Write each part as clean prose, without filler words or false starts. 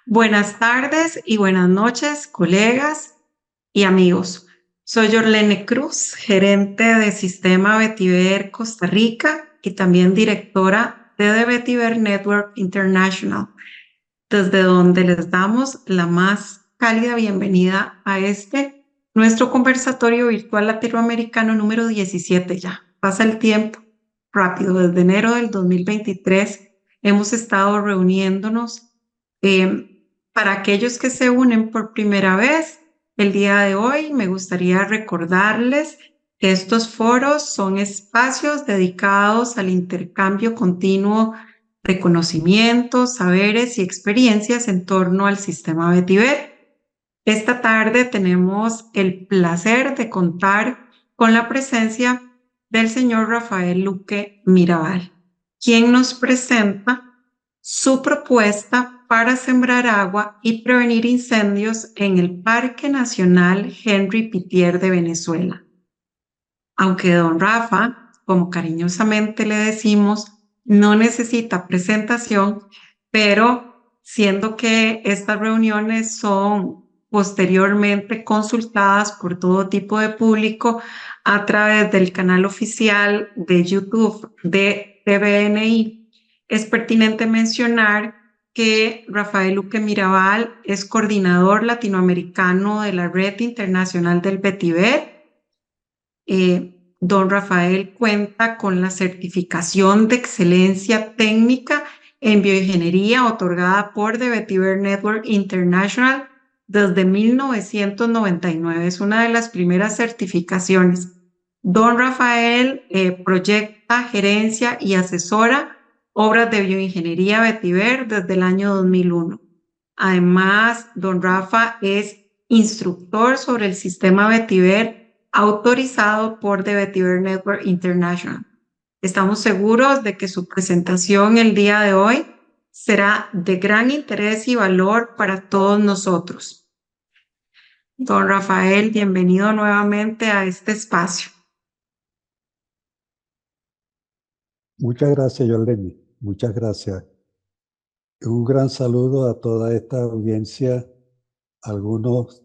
Buenas tardes y buenas noches, colegas y amigos. Soy Yorlene Cruz, gerente de Sistema Vetiver Costa Rica y también directora de The Vetiver Network International, desde donde les damos la más cálida bienvenida a nuestro conversatorio virtual latinoamericano número 17 ya. Pasa el tiempo rápido, desde enero del 2023 hemos estado reuniéndonos. Para aquellos que se unen por primera vez, el día de hoy me gustaría recordarles que estos foros son espacios dedicados al intercambio continuo de conocimientos, saberes y experiencias en torno al sistema Vetiver. Esta tarde tenemos el placer de contar con la presencia del señor Rafael Luque Mirabal, quien nos presenta su propuesta para sembrar agua y prevenir incendios en el Parque Nacional Henry Pittier de Venezuela. Aunque don Rafa, como cariñosamente le decimos, no necesita presentación, pero siendo que estas reuniones son posteriormente consultadas por todo tipo de público a través del canal oficial de YouTube de TVNI, es pertinente mencionar que Rafael Luque Mirabal es coordinador latinoamericano de la Red Internacional del Vetiver. Don Rafael cuenta con la certificación de excelencia técnica en bioingeniería otorgada por The Vetiver Network International desde 1999. Es una de las primeras certificaciones. Don Rafael proyecta, gerencia y asesora obras de bioingeniería Vetiver desde el año 2001. Además, don Rafa es instructor sobre el sistema Vetiver autorizado por The Vetiver Network International. Estamos seguros de que su presentación el día de hoy será de gran interés y valor para todos nosotros. Don Rafael, bienvenido nuevamente a este espacio. Muchas gracias, Yoleni. Muchas gracias. Un gran saludo a toda esta audiencia, algunas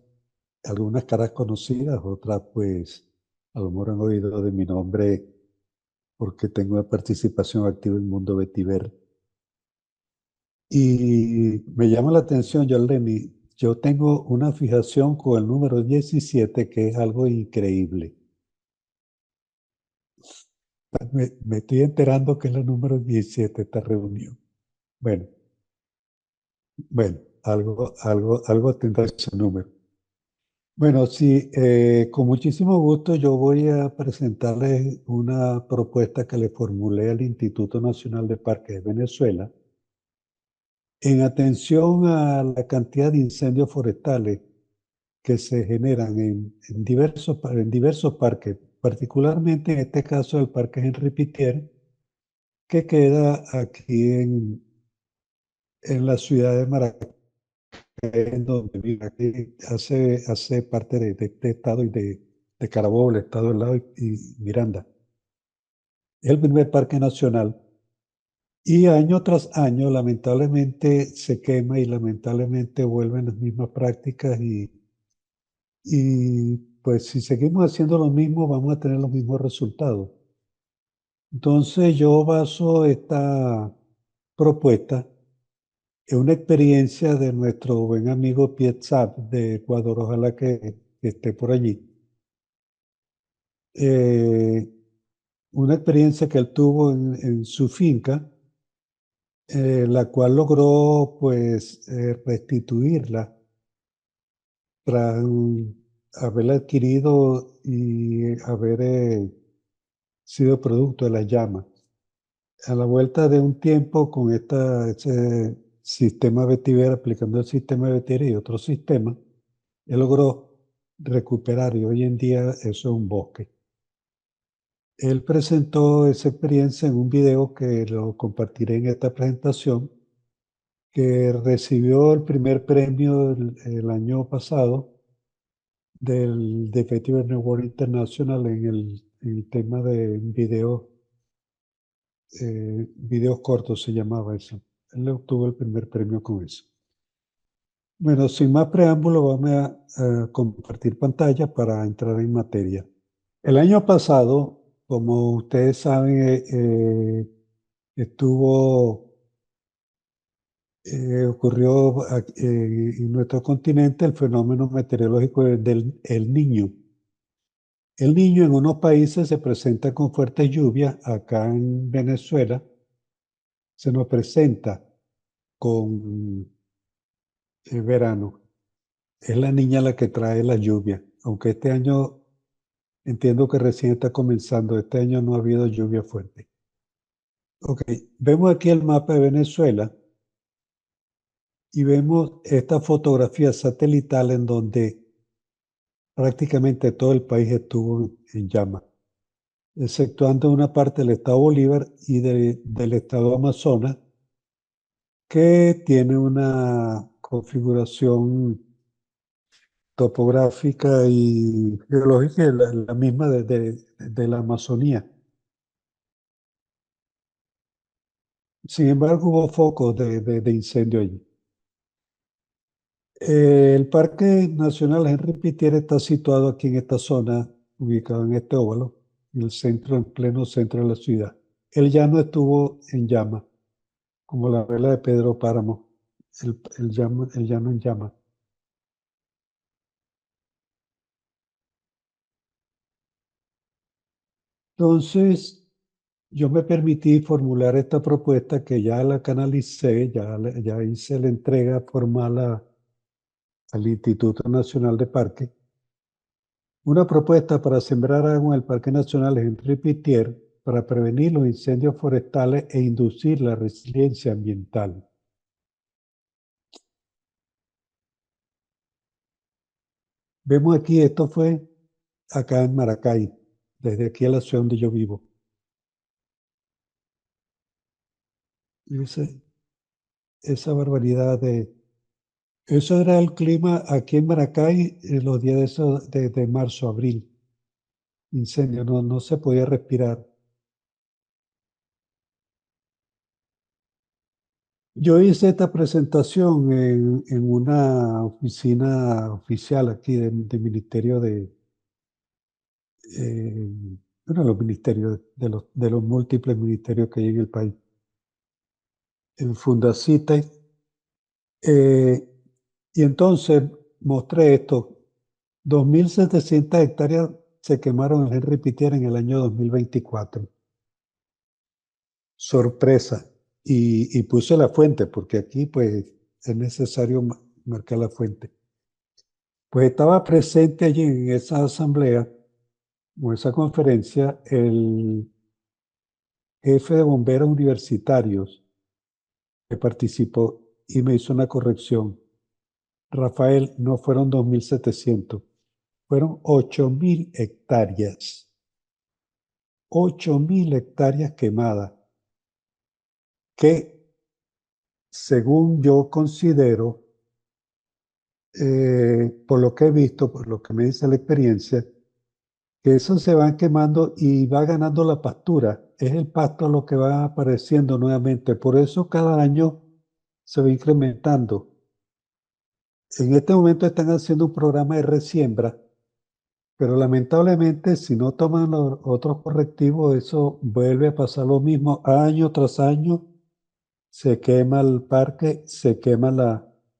caras conocidas, otras pues a lo mejor han oído de mi nombre porque tengo una participación activa en el mundo vetiver. Y me llama la atención, Yoleni, yo tengo una fijación con el número 17 que es algo increíble. Me estoy enterando que es el número 17 esta reunión. Bueno, algo tendrá ese número. Bueno, sí, con muchísimo gusto yo voy a presentarles una propuesta que le formulé al Instituto Nacional de Parques de Venezuela en atención a la cantidad de incendios forestales que se generan en diversos parques, particularmente en este caso el Parque Henri Pittier, que queda aquí en la ciudad de Maracay, en donde vive, aquí hace parte de este estado y de Carabobo, el estado del lado y Miranda. Es el primer parque nacional y año tras año lamentablemente se quema y lamentablemente vuelven las mismas prácticas y pues si seguimos haciendo lo mismo vamos a tener los mismos resultados. Entonces yo baso esta propuesta en una experiencia de nuestro buen amigo Piet Saab de Ecuador, ojalá que esté por allí. Una experiencia que él tuvo en su finca, la cual logró pues restituirla tras haberla adquirido y haber sido producto de la llama. A la vuelta de un tiempo con ese sistema vetiver, aplicando el sistema vetiver y otros sistemas, él logró recuperar y hoy en día eso es un bosque. Él presentó esa experiencia en un video que lo compartiré en esta presentación, que recibió el primer premio el año pasado del The Vetiver Network International en el tema de videos cortos se llamaba eso. Él obtuvo el primer premio con eso. Bueno, sin más preámbulo, vamos a compartir pantalla para entrar en materia. El año pasado, como ustedes saben, estuvo, ocurrió en nuestro continente el fenómeno meteorológico del El Niño. El Niño en unos países se presenta con fuertes lluvias. Acá en Venezuela se nos presenta con el verano. Es la niña la que trae la lluvia, aunque este año entiendo que recién está comenzando. Este año no ha habido lluvia fuerte. Ok, vemos aquí el mapa de Venezuela y vemos esta fotografía satelital en donde prácticamente todo el país estuvo en llamas, exceptuando una parte del estado Bolívar y del estado Amazonas, que tiene una configuración topográfica y geológica la misma de la Amazonía. Sin embargo, hubo focos de incendio allí. El Parque Nacional Henri Pittier está situado aquí en esta zona, ubicado en este óvalo, en el centro, en pleno centro de la ciudad. El llano estuvo en llama, como la vela de Pedro Páramo, el llano en llama. Entonces, yo me permití formular esta propuesta que ya la canalicé, ya hice la entrega formal al Instituto Nacional de Parques. Una propuesta para sembrar agua en el Parque Nacional Henri Pittier para prevenir los incendios forestales e inducir la resiliencia ambiental. Vemos aquí, esto fue acá en Maracay, desde aquí a la ciudad donde yo vivo. Esa barbaridad de... Eso era el clima aquí en Maracay en los días de marzo, abril. Incendio, no se podía respirar. Yo hice esta presentación en una oficina oficial aquí del Ministerio eh, bueno, los ministerios, de los múltiples ministerios que hay en el país, en Fundacite. eh, y entonces mostré esto. 2.700 hectáreas se quemaron en Henri Pittier en el año 2024. Sorpresa. Y puse la fuente, porque aquí pues es necesario marcar la fuente. Pues estaba presente allí en esa asamblea o esa conferencia el jefe de bomberos universitarios que participó y me hizo una corrección. Rafael, no fueron 2.700, fueron 8.000 hectáreas. 8.000 hectáreas quemadas, que según yo considero, por lo que he visto, por lo que me dice la experiencia, que eso se van quemando y va ganando la pastura. Es el pasto lo que va apareciendo nuevamente. Por eso cada año se va incrementando. En este momento están haciendo un programa de resiembra, pero lamentablemente si no toman los otros correctivos, eso vuelve a pasar lo mismo año tras año. Se quema el parque, se queman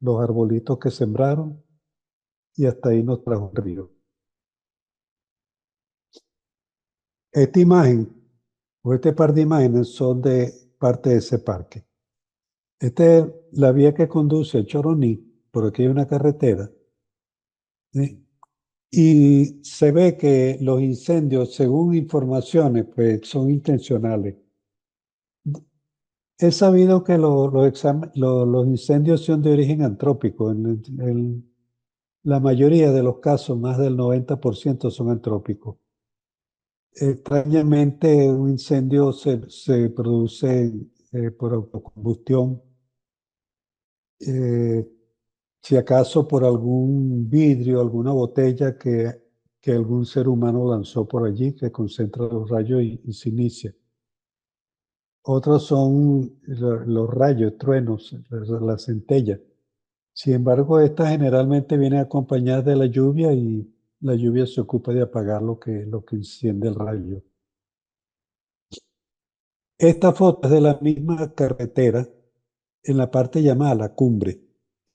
los arbolitos que sembraron y hasta ahí nos trajo un río. Esta imagen o este par de imágenes son de parte de ese parque. Esta es la vía que conduce a Choroní, por aquí hay una carretera, ¿sí? Y se ve que los incendios, según informaciones, pues son intencionales. He sabido que los incendios son de origen antrópico. La mayoría de los casos, más del 90% son antrópicos. Extrañamente, un incendio se produce por autocombustión, eh, si acaso por algún vidrio, alguna botella que algún ser humano lanzó por allí, que concentra los rayos y se inicia. Otros son los rayos, truenos, la centella. Sin embargo, esta generalmente viene acompañada de la lluvia y la lluvia se ocupa de apagar lo que enciende el rayo. Esta foto es de la misma carretera en la parte llamada La Cumbre.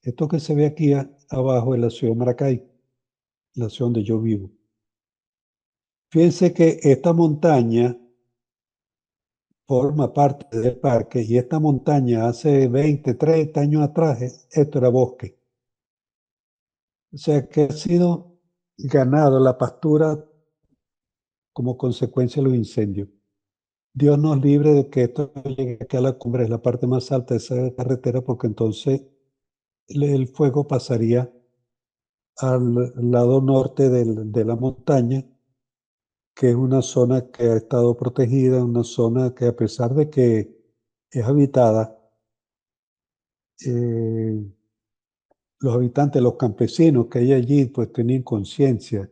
Esto que se ve aquí abajo es la ciudad de Maracay, la ciudad donde yo vivo. Fíjense que esta montaña forma parte del parque y esta montaña hace 20, 30 años atrás, esto era bosque. O sea que ha sido ganado la pastura como consecuencia de los incendios. Dios nos libre de que esto llegue aquí a la cumbre, es la parte más alta de esa carretera, porque entonces el fuego pasaría al lado norte de la montaña, que es una zona que ha estado protegida, una zona que a pesar de que es habitada, eh, los habitantes, los campesinos que hay allí, pues tienen conciencia.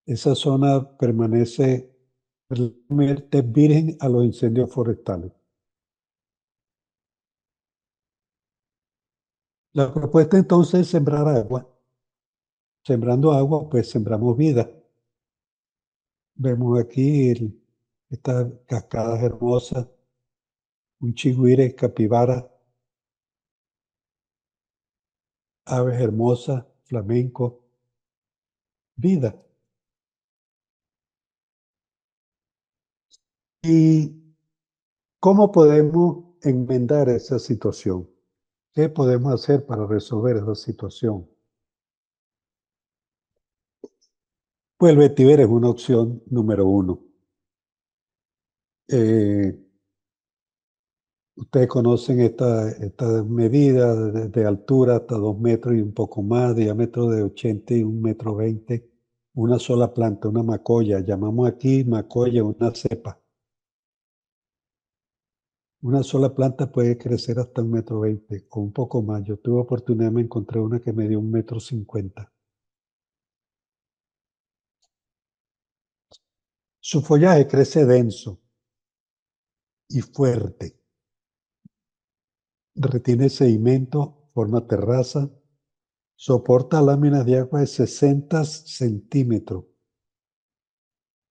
Esa zona permanece realmente virgen a los incendios forestales. La propuesta entonces es sembrar agua. Sembrando agua, pues sembramos vida. Vemos aquí estas cascadas hermosas, un chigüire, capibara, aves hermosas, flamenco, vida. ¿Y cómo podemos enmendar esa situación? ¿Qué podemos hacer para resolver esa situación? Pues el vetiver es una opción número uno. Eh, Ustedes conocen esta medida de altura hasta 2 metros y un poco más, diámetro de 80 y 1,20 m, una sola planta, una macoya. Llamamos aquí macoya una cepa. Una sola planta puede crecer hasta 1,20 m o un poco más. Yo tuve oportunidad, me encontré una que me dio 1,50 m. Su follaje crece denso y fuerte. Retiene sedimento, forma terraza, soporta láminas de agua de 60 centímetros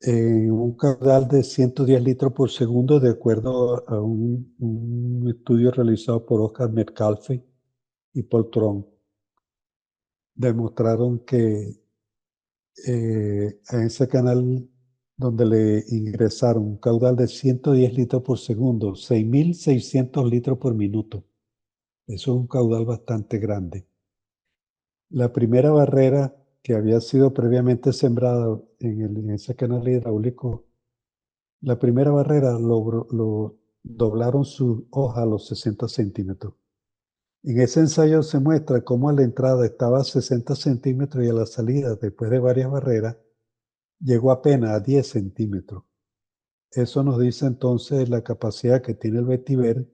en un caudal de 110 litros por segundo, de acuerdo a un estudio realizado por Oscar Metcalfe y Paul Tron. Demostraron que a ese canal donde le ingresaron un caudal de 110 litros por segundo, 6.600 litros por minuto. Eso es un caudal bastante grande. La primera barrera que había sido previamente sembrada en ese canal hidráulico, la primera barrera lo doblaron su hoja a los 60 centímetros. En ese ensayo se muestra cómo a la entrada estaba a 60 centímetros y a la salida, después de varias barreras, llegó apenas a 10 centímetros. Eso nos dice entonces la capacidad que tiene el vetiver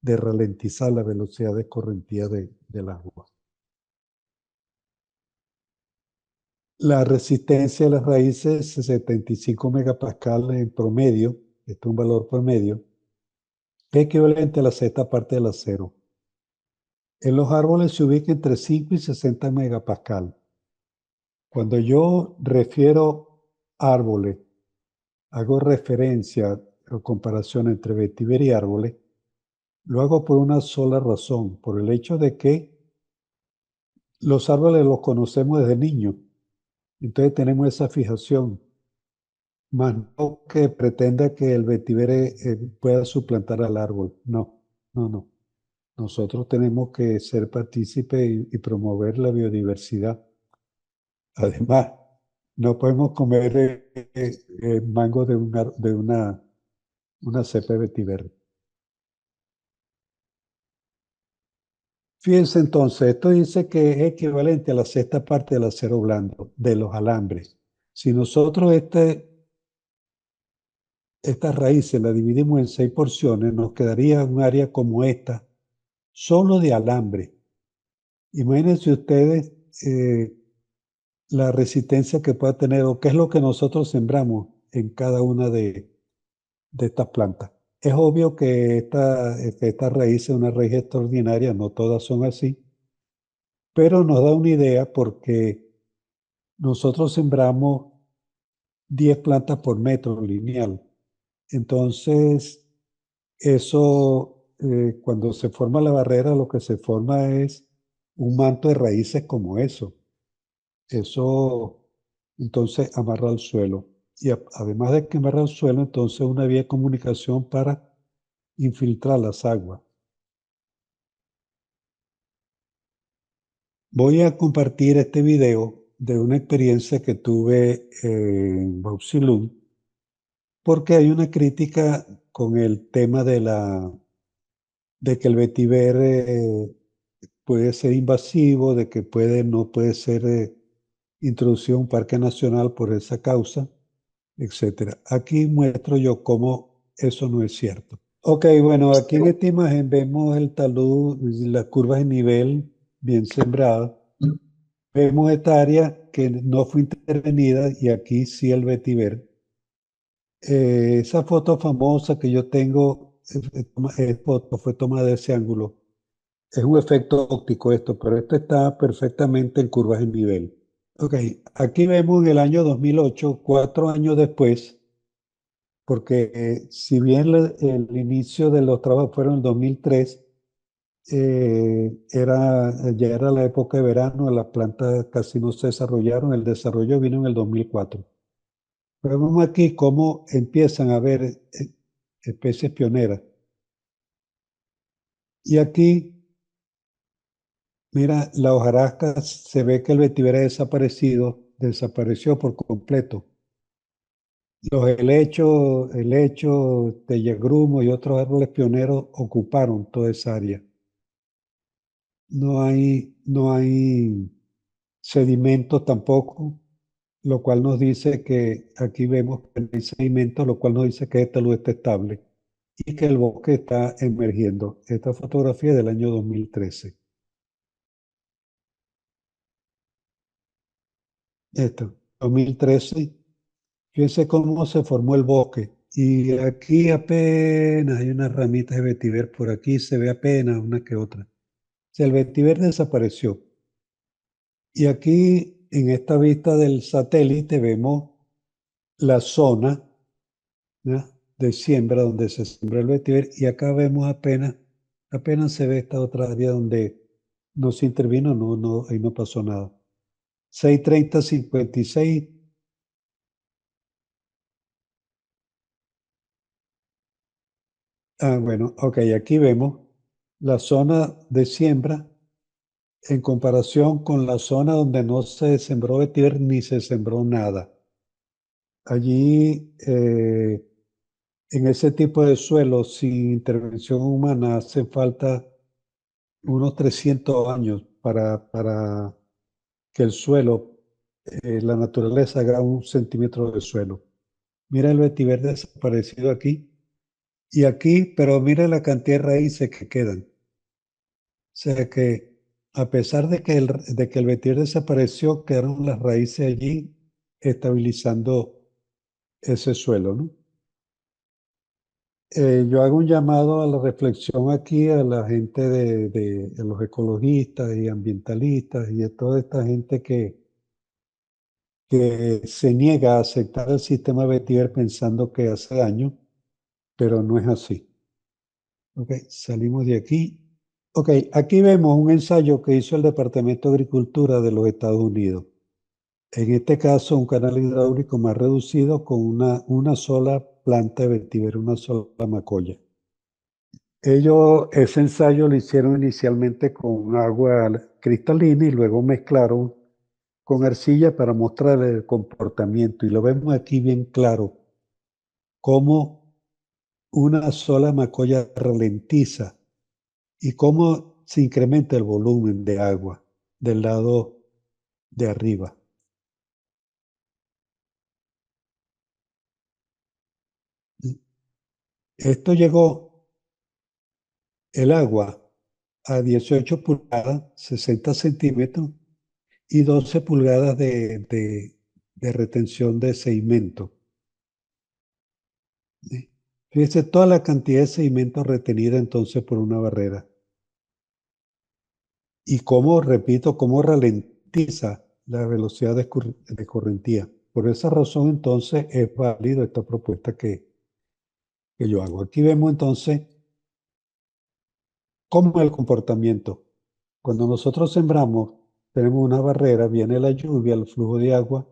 de ralentizar la velocidad de escorrentía del agua. La resistencia de las raíces es 75 megapascal en promedio, este es un valor promedio, que es equivalente a la sexta parte del acero. En los árboles se ubica entre 5 y 60 megapascal. Cuando yo refiero árboles, hago referencia o comparación entre vetiver y árboles, lo hago por una sola razón, por el hecho de que los árboles los conocemos desde niños, entonces tenemos esa fijación. Más no que pretenda que el vetiver pueda suplantar al árbol. No, no, no. Nosotros tenemos que ser partícipes y promover la biodiversidad. Además, no podemos comer mango una cepa de vetiver. Fíjense entonces, esto dice que es equivalente a la sexta parte del acero blando, de los alambres. Si nosotros estas raíces las dividimos en 6 porciones, nos quedaría un área como esta, solo de alambre. Imagínense ustedes la resistencia que pueda tener o qué es lo que nosotros sembramos en cada una de estas plantas. Es obvio que esta raíz es una raíz extraordinaria, no todas son así, pero nos da una idea porque nosotros sembramos 10 plantas por metro lineal. Entonces, eso, cuando se forma la barrera, lo que se forma es un manto de raíces como eso. Eso, entonces, amarra al suelo. Y además de que amarra al suelo, entonces una vía de comunicación para infiltrar las aguas. Voy a compartir este video de una experiencia que tuve en Bauxilum, porque hay una crítica con el tema de que el vetiver puede ser invasivo, de que no puede ser introducido en un parque nacional por esa causa, etcétera. Aquí muestro yo cómo eso no es cierto. Ok, bueno, aquí en esta imagen vemos el talud, las curvas de nivel bien sembradas. Vemos esta área que no fue intervenida y aquí sí el vetiver. Esa foto famosa que yo tengo, fue tomada de ese ángulo. Es un efecto óptico esto, pero esto está perfectamente en curvas de nivel. Ok, aquí vemos en el año 2008, 4 años después, porque si bien el inicio de los trabajos fueron en el 2003, ya era la época de verano, las plantas casi no se desarrollaron, el desarrollo vino en el 2004. Pero vemos aquí cómo empiezan a haber especies pioneras. Y aquí, mira, la hojarasca, se ve que el vetiver ha desapareció por completo. Los helechos, tellagrumo y otros árboles pioneros ocuparon toda esa área. No hay sedimentos tampoco, lo cual nos dice que aquí vemos que no hay sedimentos, lo cual nos dice que esta luz está estable y que el bosque está emergiendo. Esta fotografía es del año 2013. Esto, 2013. Fíjense cómo se formó el bosque. Y aquí apenas hay unas ramitas de vetiver, por aquí se ve apenas una que otra. O sea, el vetiver desapareció. Y aquí en esta vista del satélite vemos la zona, ¿ya?, de siembra donde se sembró el vetiver y acá vemos apenas se ve esta otra área donde no se intervino, ahí no pasó nada. 630-56. Bueno, ok, aquí vemos la zona de siembra en comparación con la zona donde no se sembró vetiver ni se sembró nada. Allí, en ese tipo de suelos sin intervención humana, hace falta unos 300 años para que el suelo, la naturaleza haga 1 centímetro de suelo. Mira el vetiver desaparecido aquí y aquí, pero mira la cantidad de raíces que quedan. O sea que a pesar de que el vetiver desapareció, quedaron las raíces allí estabilizando ese suelo, ¿no? Yo hago un llamado a la reflexión aquí a la gente de los ecologistas y ambientalistas y de toda esta gente que se niega a aceptar el sistema vetiver pensando que hace daño, pero no es así. Ok, salimos de aquí. Ok, aquí vemos un ensayo que hizo el Departamento de Agricultura de los Estados Unidos. En este caso, un canal hidráulico más reducido con una sola planta de vetiver, una sola macolla. Ellos ese ensayo lo hicieron inicialmente con agua cristalina y luego mezclaron con arcilla para mostrar el comportamiento. Y lo vemos aquí bien claro, cómo una sola macolla ralentiza y cómo se incrementa el volumen de agua del lado de arriba. Esto llegó el agua a 18 pulgadas, 60 centímetros y 12 pulgadas de retención de sedimento. ¿Sí? Fíjese toda la cantidad de sedimento retenida entonces por una barrera. y cómo, repito, cómo ralentiza la velocidad de correntía. Por esa razón, entonces, es válido esta propuesta que yo hago. Aquí vemos entonces cómo es el comportamiento. Cuando nosotros sembramos, tenemos una barrera, viene la lluvia, el flujo de agua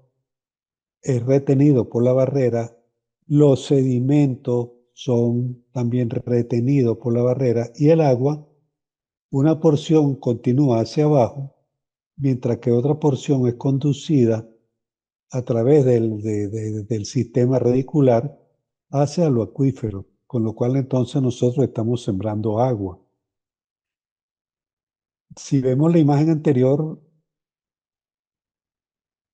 es retenido por la barrera, los sedimentos son también retenidos por la barrera y el agua, una porción continúa hacia abajo, mientras que otra porción es conducida a través del sistema radicular hacia lo acuífero, con lo cual entonces nosotros estamos sembrando agua. Si vemos la imagen anterior,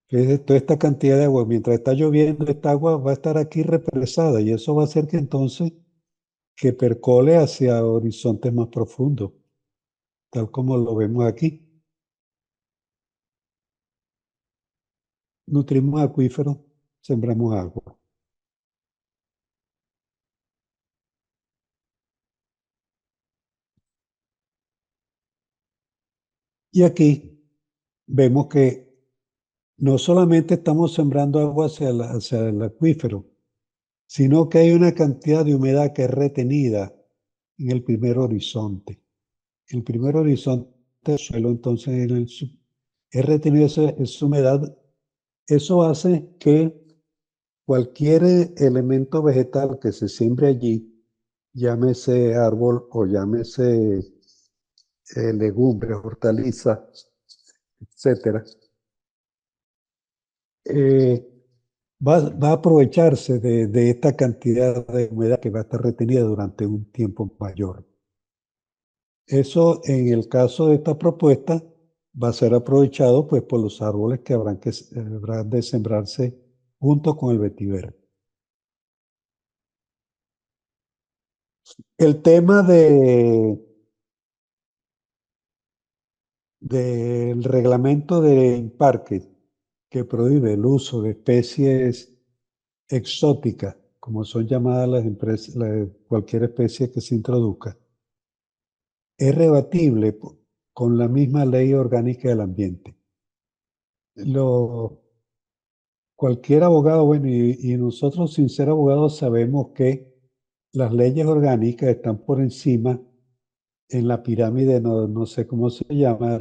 es toda esta cantidad de agua, mientras está lloviendo, esta agua va a estar aquí represada y eso va a hacer que entonces que percole hacia horizontes más profundos, tal como lo vemos aquí. Nutrimos acuíferos, sembramos agua. Y aquí vemos que no solamente estamos sembrando agua hacia el acuífero, sino que hay una cantidad de humedad que es retenida en el primer horizonte. El primer horizonte del suelo, entonces, es retenido esa humedad. Eso hace que cualquier elemento vegetal que se siembre allí, llámese árbol o llámese legumbre, hortaliza, etcétera, eh, va a aprovecharse de esta cantidad de humedad que va a estar retenida durante un tiempo mayor. Eso, en el caso de esta propuesta, va a ser aprovechado pues, por los árboles que habrán de sembrarse junto con el vetiver. El tema del reglamento de INPARQUE, que prohíbe el uso de especies exóticas, como son llamadas cualquier especie que se introduzca, es rebatible con la misma ley orgánica del ambiente. Cualquier abogado, bueno, y nosotros sin ser abogados sabemos que las leyes orgánicas están por encima en la pirámide, no sé cómo se llama.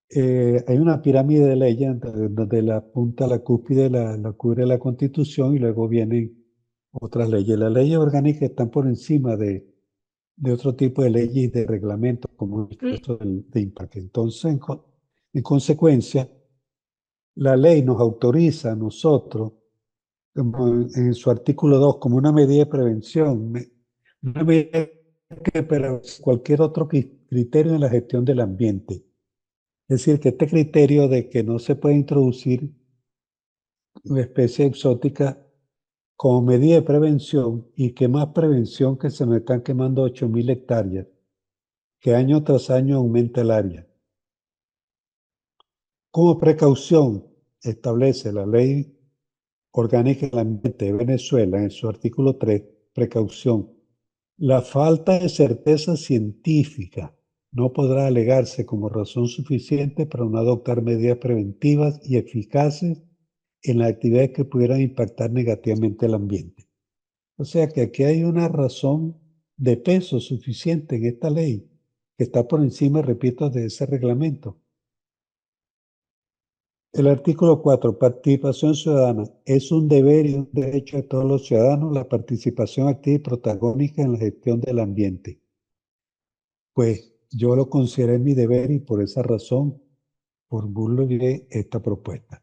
Hay una pirámide de leyes donde la punta, la cúspide la cubre la Constitución y luego vienen otras leyes. Las leyes orgánicas están por encima de otro tipo de leyes y de reglamentos, como el caso de IMPAC. Entonces, en consecuencia, la ley nos autoriza a nosotros, como en su artículo 2, como una medida de prevención, una medida que para cualquier otro criterio en la gestión del ambiente. Es decir, que este criterio de que no se puede introducir una especie exótica como medida de prevención, y que más prevención que se nos están quemando 8.000 hectáreas, que año tras año aumenta el área. Como precaución, establece la Ley Orgánica del Ambiente de Venezuela en su artículo 3, precaución. La falta de certeza científica no podrá alegarse como razón suficiente para no adoptar medidas preventivas y eficaces en las actividades que pudieran impactar negativamente al ambiente. O sea que aquí hay una razón de peso suficiente en esta ley, que está por encima, repito, de ese reglamento. El artículo 4, participación ciudadana. Es un deber y un derecho de todos los ciudadanos la participación activa y protagónica en la gestión del ambiente. Pues yo lo consideré mi deber y por esa razón formulé esta propuesta.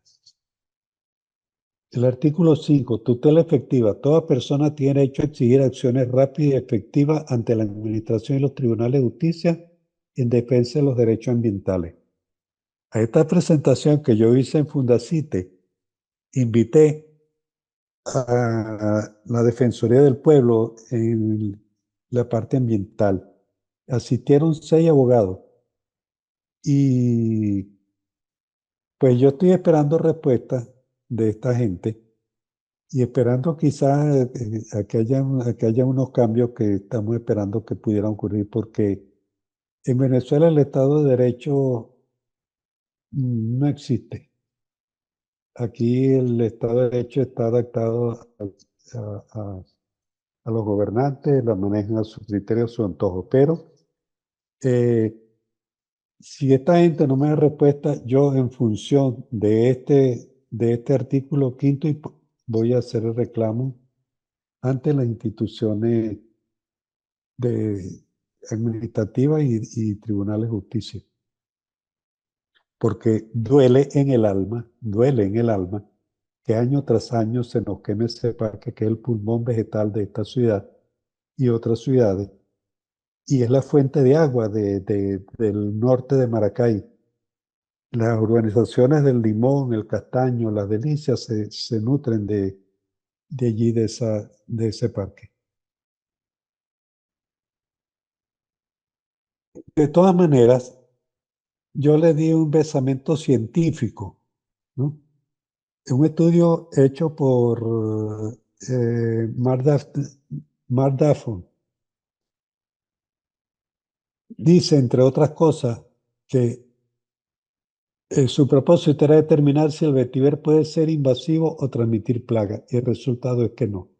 El artículo 5, tutela efectiva. Toda persona tiene derecho a exigir acciones rápidas y efectivas ante la Administración y los tribunales de justicia en defensa de los derechos ambientales. A esta presentación que yo hice en Fundacite, invité a la Defensoría del Pueblo en la parte ambiental. Asistieron 6 abogados y pues yo estoy esperando respuestas de esta gente y esperando quizás a que haya unos cambios que estamos esperando que pudieran ocurrir, porque En Venezuela el Estado de Derecho no existe. Aquí el Estado de Derecho está adaptado a los gobernantes, la manejan a su criterio, a su antojo. Pero eh, si esta gente no me da respuesta, yo en función de este artículo quinto voy a hacer el reclamo ante las instituciones de, administrativas y tribunales de justicia. Porque duele en el alma que año tras año se nos queme ese parque que es el pulmón vegetal de esta ciudad y otras ciudades, y es la fuente de agua del norte de Maracay. Las urbanizaciones del Limón, el Castaño, Las Delicias se nutren de allí, de ese parque. De todas maneras, yo le di un basamento científico, ¿no? Un estudio hecho por Mark Daffon dice, entre otras cosas, que su propósito era determinar si el vetiver puede ser invasivo o transmitir plaga, y el resultado es que no.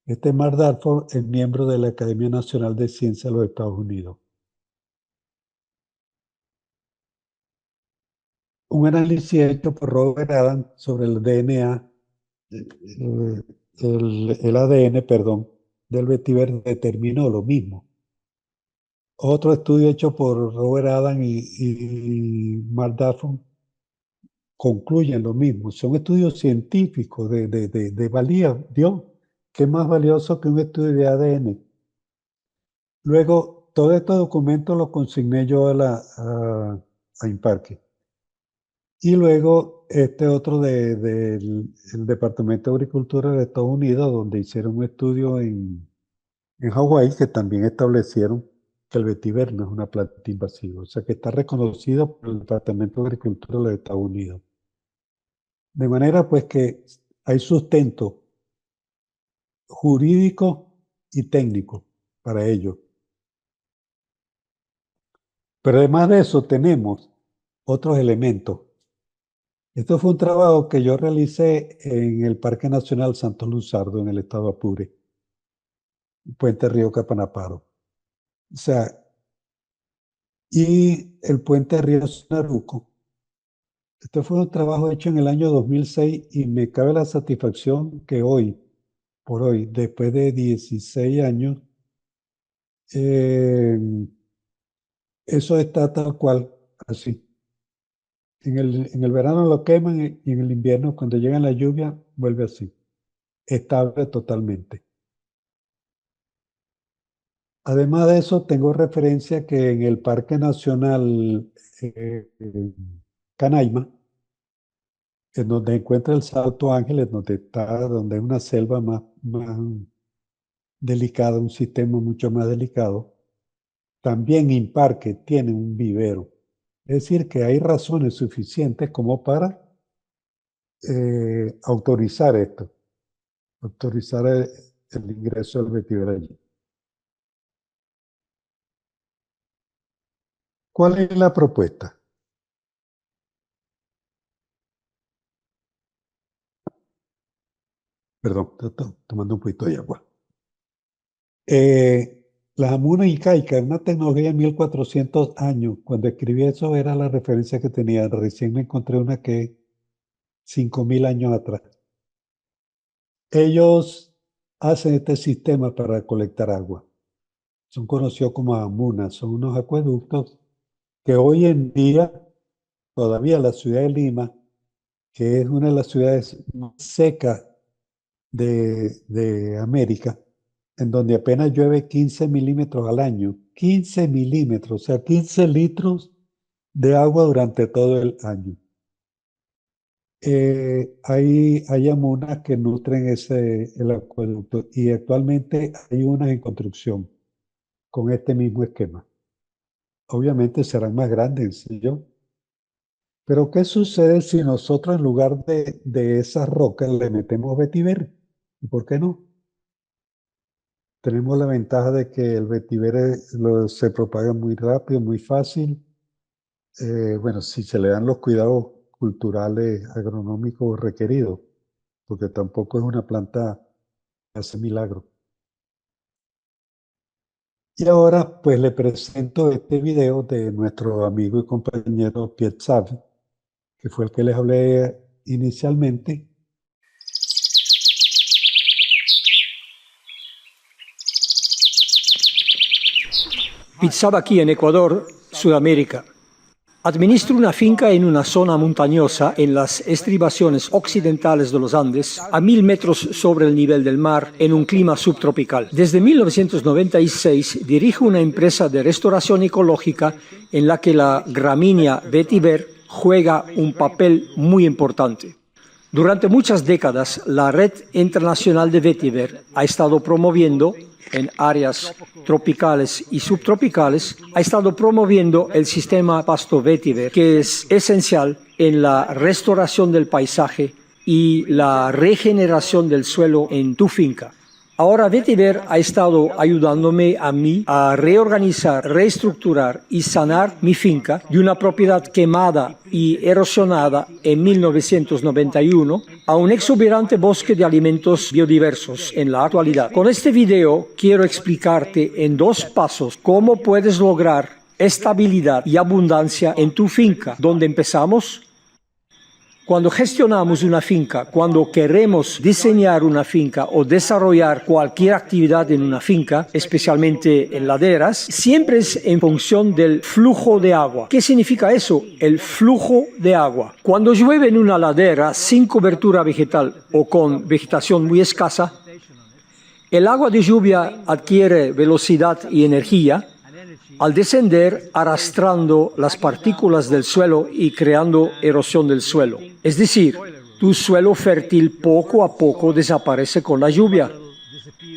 Este Mark Daffon es miembro de la Academia Nacional de Ciencias de los Estados Unidos. Un análisis hecho por Robert Adams sobre el DNA, el ADN, perdón, del vetiver determinó lo mismo. Otro estudio hecho por Robert Adams y Mark Daffon concluyen lo mismo. Son estudios científicos de valía. Dios, ¿qué más valioso que un estudio de ADN? Luego, todo este documento lo consigné yo a Imparque. Y luego, este otro del el Departamento de Agricultura de Estados Unidos, donde hicieron un estudio en Hawái, que también establecieron que el vetiver no es una planta invasiva, o sea que está reconocido por el Departamento de Agricultura de los Estados Unidos. De manera pues que hay sustento jurídico y técnico para ello. Pero además de eso tenemos otros elementos. Esto fue un trabajo que yo realicé en el Parque Nacional Santo Luzardo, en el estado Apure, Puente Río Capanaparo. O sea, y el Puente Río Sinaruco. Este fue un trabajo hecho en el año 2006 y me cabe la satisfacción que hoy, por hoy, después de 16 años, eh, eso está tal cual, así. En el verano lo queman y en el invierno, cuando llega la lluvia, vuelve así, estable totalmente. Además de eso, tengo referencia que en el Parque Nacional Canaima, en donde encuentra el Salto Ángeles, donde es una selva más delicada, un sistema mucho más delicado, también Imparque tiene un vivero. Es decir, que hay razones suficientes como para autorizar esto, autorizar el ingreso del vetiver allí. ¿Cuál es la propuesta? Perdón, estoy tomando un poquito de agua. La Amuna incaica es una tecnología de 1400 años. Cuando escribí eso era la referencia que tenía. Recién me encontré una que 5000 años atrás. Ellos hacen este sistema para colectar agua. Son conocidos como amunas. Son unos acueductos que hoy en día, todavía la ciudad de Lima, que es una de las ciudades más secas de América, en donde apenas llueve 15 milímetros al año. 15 milímetros, o sea, 15 litros de agua durante todo el año. Hay amunas que nutren el acueducto y actualmente hay unas en construcción con este mismo esquema. Obviamente serán más grandes, ¿sí yo? Pero ¿qué sucede si nosotros en lugar de esas rocas le metemos vetiver? ¿Y por qué no? tenemos la ventaja de que el vetiver se propaga muy rápido, muy fácil. Bueno, si se le dan los cuidados culturales, agronómicos requeridos, porque tampoco es una planta que hace milagro. Y ahora, pues le presento este video de nuestro amigo y compañero Piet Sav, que fue el que les hablé inicialmente. Piet Sav aquí en Ecuador, Sudamérica. Administro una finca en una zona montañosa en las estribaciones occidentales de los Andes, a 1000 metros sobre el nivel del mar, en un clima subtropical. Desde 1996 dirijo una empresa de restauración ecológica en la que la gramínea vetiver juega un papel muy importante. Durante muchas décadas, la Red Internacional de Vetiver ha estado promoviendo, en áreas tropicales y subtropicales, ha estado promoviendo el sistema pasto-vetiver, que es esencial en la restauración del paisaje y la regeneración del suelo en tu finca. Ahora Vetiver ha estado ayudándome a mí a reorganizar, reestructurar y sanar mi finca de una propiedad quemada y erosionada en 1991 a un exuberante bosque de alimentos biodiversos en la actualidad. Con este video quiero explicarte en 2 pasos cómo puedes lograr estabilidad y abundancia en tu finca. ¿Dónde empezamos? Cuando gestionamos una finca, cuando queremos diseñar una finca o desarrollar cualquier actividad en una finca, especialmente en laderas, siempre es en función del flujo de agua. ¿Qué significa eso? El flujo de agua. Cuando llueve en una ladera sin cobertura vegetal o con vegetación muy escasa, el agua de lluvia adquiere velocidad y energía al descender, arrastrando las partículas del suelo y creando erosión del suelo. Es decir, tu suelo fértil poco a poco desaparece con la lluvia.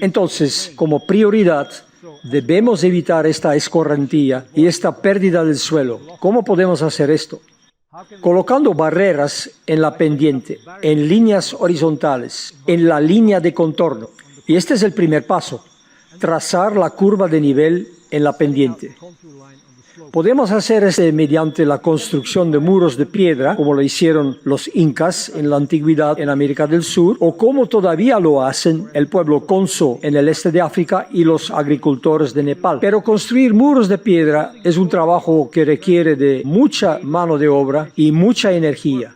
Entonces, como prioridad, debemos evitar esta escorrentía y esta pérdida del suelo. ¿Cómo podemos hacer esto? Colocando barreras en la pendiente, en líneas horizontales, en la línea de contorno. Y este es el primer paso, trazar la curva de nivel en la pendiente. Podemos hacer esto mediante la construcción de muros de piedra, como lo hicieron los incas en la antigüedad en América del Sur, o como todavía lo hacen el pueblo Konso en el este de África y los agricultores de Nepal. Pero construir muros de piedra es un trabajo que requiere de mucha mano de obra y mucha energía.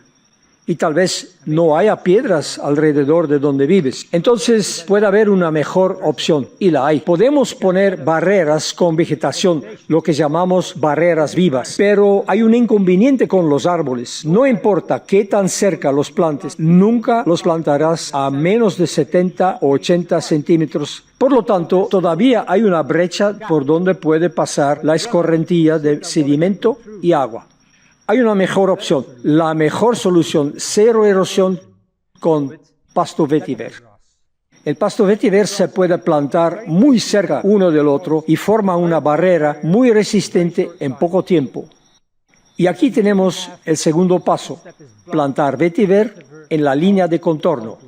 Y tal vez no haya piedras alrededor de donde vives. Entonces puede haber una mejor opción, y la hay. Podemos poner barreras con vegetación, lo que llamamos barreras vivas. Pero hay un inconveniente con los árboles. No importa qué tan cerca los plantes, nunca los plantarás a menos de 70 o 80 centímetros. Por lo tanto, todavía hay una brecha por donde puede pasar la escorrentía de sedimento y agua. Hay una mejor opción, la mejor solución, cero erosión con pasto vetiver. El pasto vetiver se puede plantar muy cerca uno del otro y forma una barrera muy resistente en poco tiempo. Y aquí tenemos el segundo paso, plantar vetiver en la línea de contorno.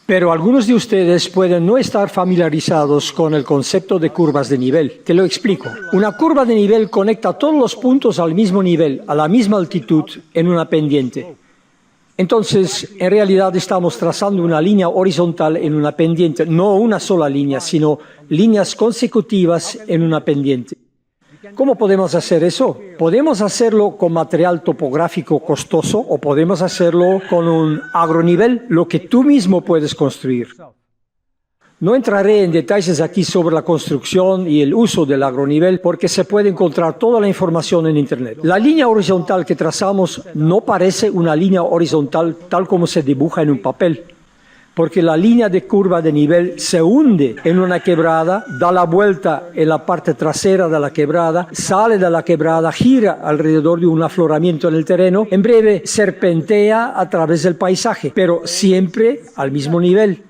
Pero algunos de ustedes pueden no estar familiarizados con el concepto de curvas de nivel. Te lo explico. Una curva de nivel conecta todos los puntos al mismo nivel, a la misma altitud, en una pendiente. Entonces, en realidad estamos trazando una línea horizontal en una pendiente, no una sola línea, sino líneas consecutivas en una pendiente. ¿Cómo podemos hacer eso? Podemos hacerlo con material topográfico costoso o podemos hacerlo con un agronivel, lo que tú mismo puedes construir. No entraré en detalles aquí sobre la construcción y el uso del agronivel porque se puede encontrar toda la información en Internet. La línea horizontal que trazamos no parece una línea horizontal tal como se dibuja en un papel, porque la línea de curva de nivel se hunde en una quebrada, da la vuelta en la parte trasera de la quebrada, sale de la quebrada, gira alrededor de un afloramiento en el terreno, en breve serpentea a través del paisaje, pero siempre al mismo nivel.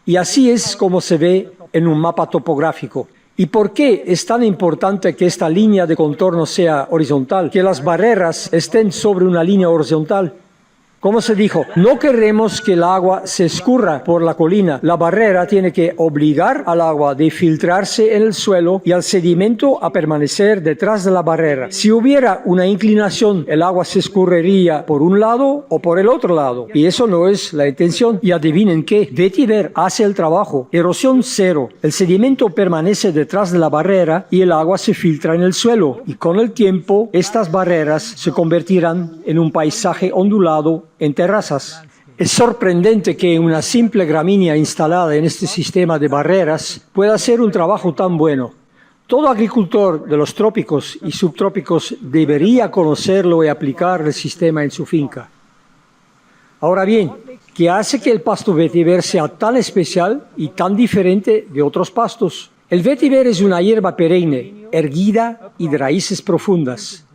Y así es como se ve en un mapa topográfico. ¿Y por qué es tan importante que esta línea de contorno sea horizontal, que las barreras estén sobre una línea horizontal? Como se dijo, no queremos que el agua se escurra por la colina. La barrera tiene que obligar al agua de filtrarse en el suelo y al sedimento a permanecer detrás de la barrera. Si hubiera una inclinación, el agua se escurriría por un lado o por el otro lado. Y eso no es la intención. Y adivinen qué, vetiver hace el trabajo. Erosión cero. El sedimento permanece detrás de la barrera y el agua se filtra en el suelo. Y con el tiempo, estas barreras se convertirán en un paisaje ondulado en terrazas. Es sorprendente que una simple gramínea instalada en este sistema de barreras pueda hacer un trabajo tan bueno. Todo agricultor de los trópicos y subtrópicos debería conocerlo y aplicar el sistema en su finca. Ahora bien, ¿qué hace que el pasto vetiver sea tan especial y tan diferente de otros pastos? El vetiver es una hierba perenne, erguida y de raíces profundas.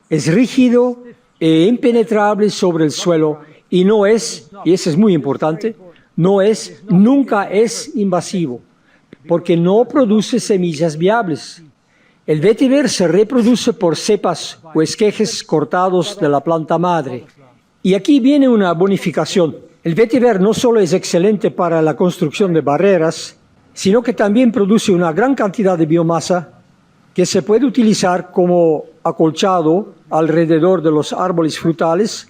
Es rígido e impenetrable sobre el suelo y no es, y eso es muy importante, nunca es invasivo, porque no produce semillas viables. El vetiver se reproduce por cepas o esquejes cortados de la planta madre. Y aquí viene una bonificación. El vetiver no solo es excelente para la construcción de barreras, sino que también produce una gran cantidad de biomasa que se puede utilizar como acolchado alrededor de los árboles frutales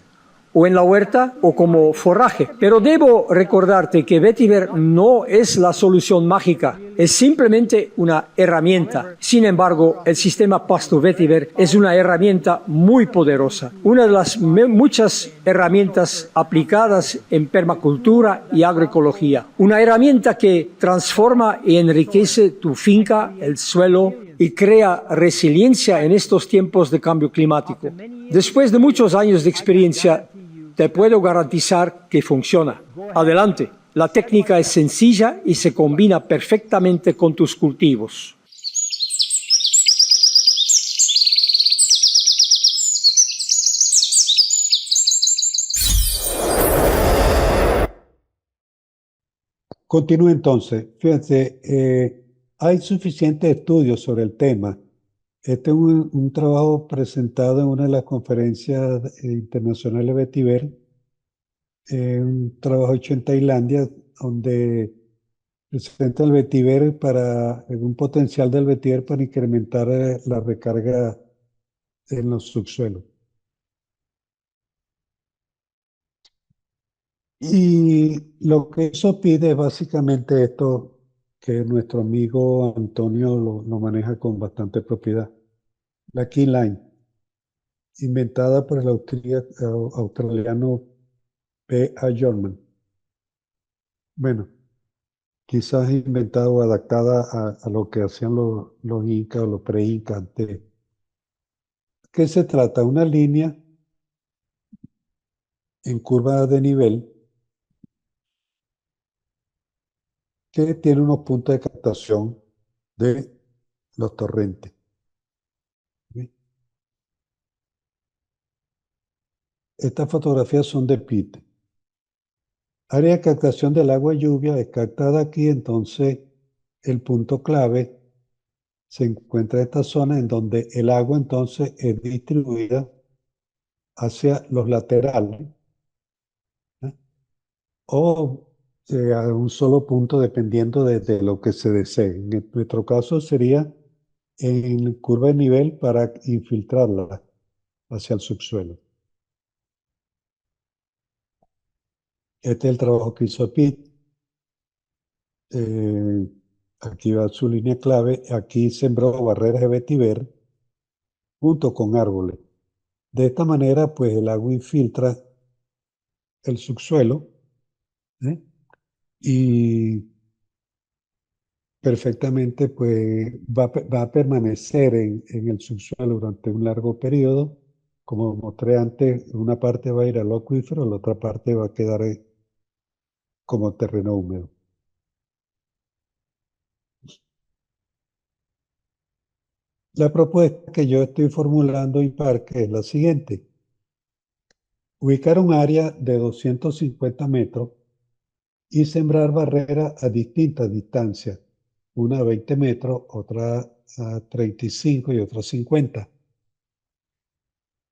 o en la huerta o como forraje. Pero debo recordarte que vetiver no es la solución mágica, es simplemente una herramienta. Sin embargo, el sistema pasto vetiver es una herramienta muy poderosa, una de las muchas herramientas aplicadas en permacultura y agroecología. Una herramienta que transforma y enriquece tu finca, el suelo, y crea resiliencia en estos tiempos de cambio climático. Después de muchos años de experiencia, te puedo garantizar que funciona. Adelante, la técnica es sencilla y se combina perfectamente con tus cultivos. Continúo entonces. Fíjense, hay suficientes estudios sobre el tema. Este es un trabajo presentado en una de las conferencias internacionales de vetiver, un trabajo hecho en Tailandia, donde presenta el vetiver un potencial del vetiver para incrementar la recarga en los subsuelos. Y lo que eso pide es básicamente esto que nuestro amigo Antonio lo maneja con bastante propiedad. La Keyline, inventada por el australiano P. A. Jorman. Bueno, quizás inventada o adaptada a lo que hacían los incas o los pre-incas antes. ¿Qué se trata? Una línea en curva de nivel que tiene unos puntos de captación de los torrentes. ¿Sí? Estas fotografías son de Pitt. Área de captación del agua de lluvia es captada aquí, entonces el punto clave se encuentra en esta zona en donde el agua entonces es distribuida hacia los laterales, ¿eh? O a un solo punto dependiendo de lo que se desee. En nuestro caso sería en curva de nivel para infiltrarla hacia el subsuelo. Este es el trabajo que hizo Pitt. Aquí va su línea clave. Aquí sembró barreras de vetiver junto con árboles. De esta manera, pues el agua infiltra el subsuelo, ¿eh? Y perfectamente pues va a permanecer en el subsuelo durante un largo periodo. Como mostré antes, una parte va a ir al acuífero, la otra parte va a quedar como terreno húmedo. La propuesta que yo estoy formulando en Parque es la siguiente. Ubicar un área de 250 metros y sembrar barreras a distintas distancias, una a 20 metros, otra a 35 y otra a 50.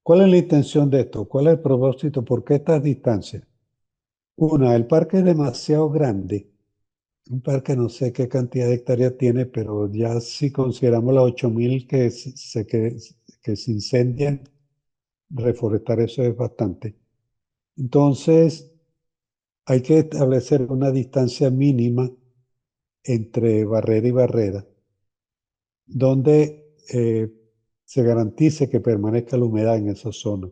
¿Cuál es la intención de esto? ¿Cuál es el propósito? ¿Por qué estas distancias? Una, el parque es demasiado grande. Un parque no sé qué cantidad de hectáreas tiene, pero ya si consideramos las 8.000 que se incendian, reforestar eso es bastante. Entonces, hay que establecer una distancia mínima entre barrera y barrera, donde se garantice que permanezca la humedad en esa zona.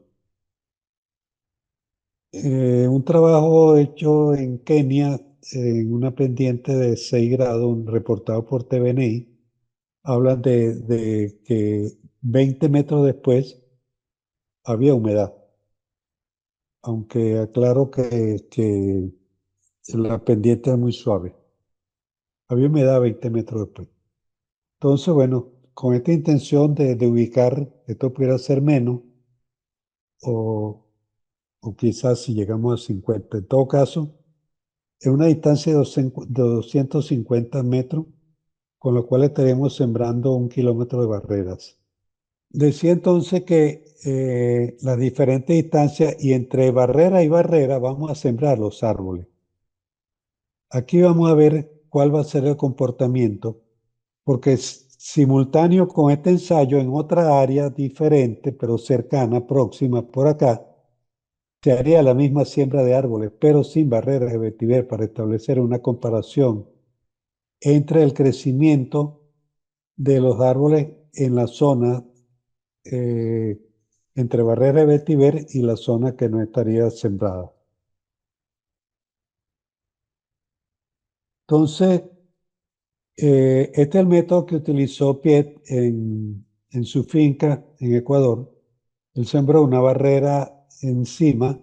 Un trabajo hecho en Kenia, en una pendiente de 6 grados, reportado por TVNI, habla de que 20 metros después había humedad, aunque aclaro que la pendiente es muy suave. Había humedad 20 metros después. Entonces, bueno, con esta intención de ubicar, esto pudiera ser menos, o, o quizás si llegamos a 50. En todo caso, en una distancia de 250 metros, con lo cual estaremos sembrando 1 kilómetro de barreras. Decía entonces que las diferentes distancias y entre barrera y barrera vamos a sembrar los árboles. Aquí vamos a ver cuál va a ser el comportamiento, porque simultáneo con este ensayo en otra área diferente, pero cercana, próxima, por acá, se haría la misma siembra de árboles, pero sin barreras de vetiver para establecer una comparación entre el crecimiento de los árboles en la zona eh, entre barrera de vetiver y la zona que no estaría sembrada. Entonces, este es el método que utilizó Piet en su finca en Ecuador. Él sembró una barrera encima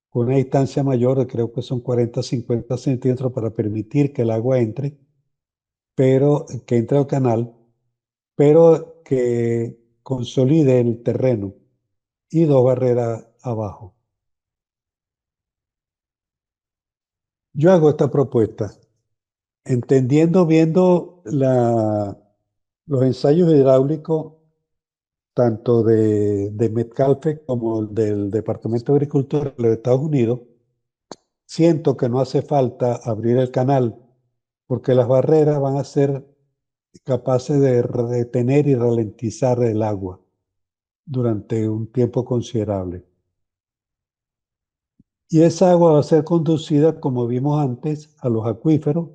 con una distancia mayor, creo que son 40-50 centímetros para permitir que el agua entre, pero que entre al canal, pero que consolide el terreno y 2 barreras abajo. Yo hago esta propuesta, entendiendo, viendo los ensayos hidráulicos, tanto de Metcalfe como del Departamento de Agricultura de los Estados Unidos, siento que no hace falta abrir el canal, porque las barreras van a ser capaces de retener y ralentizar el agua durante un tiempo considerable. Y esa agua va a ser conducida, como vimos antes, a los acuíferos,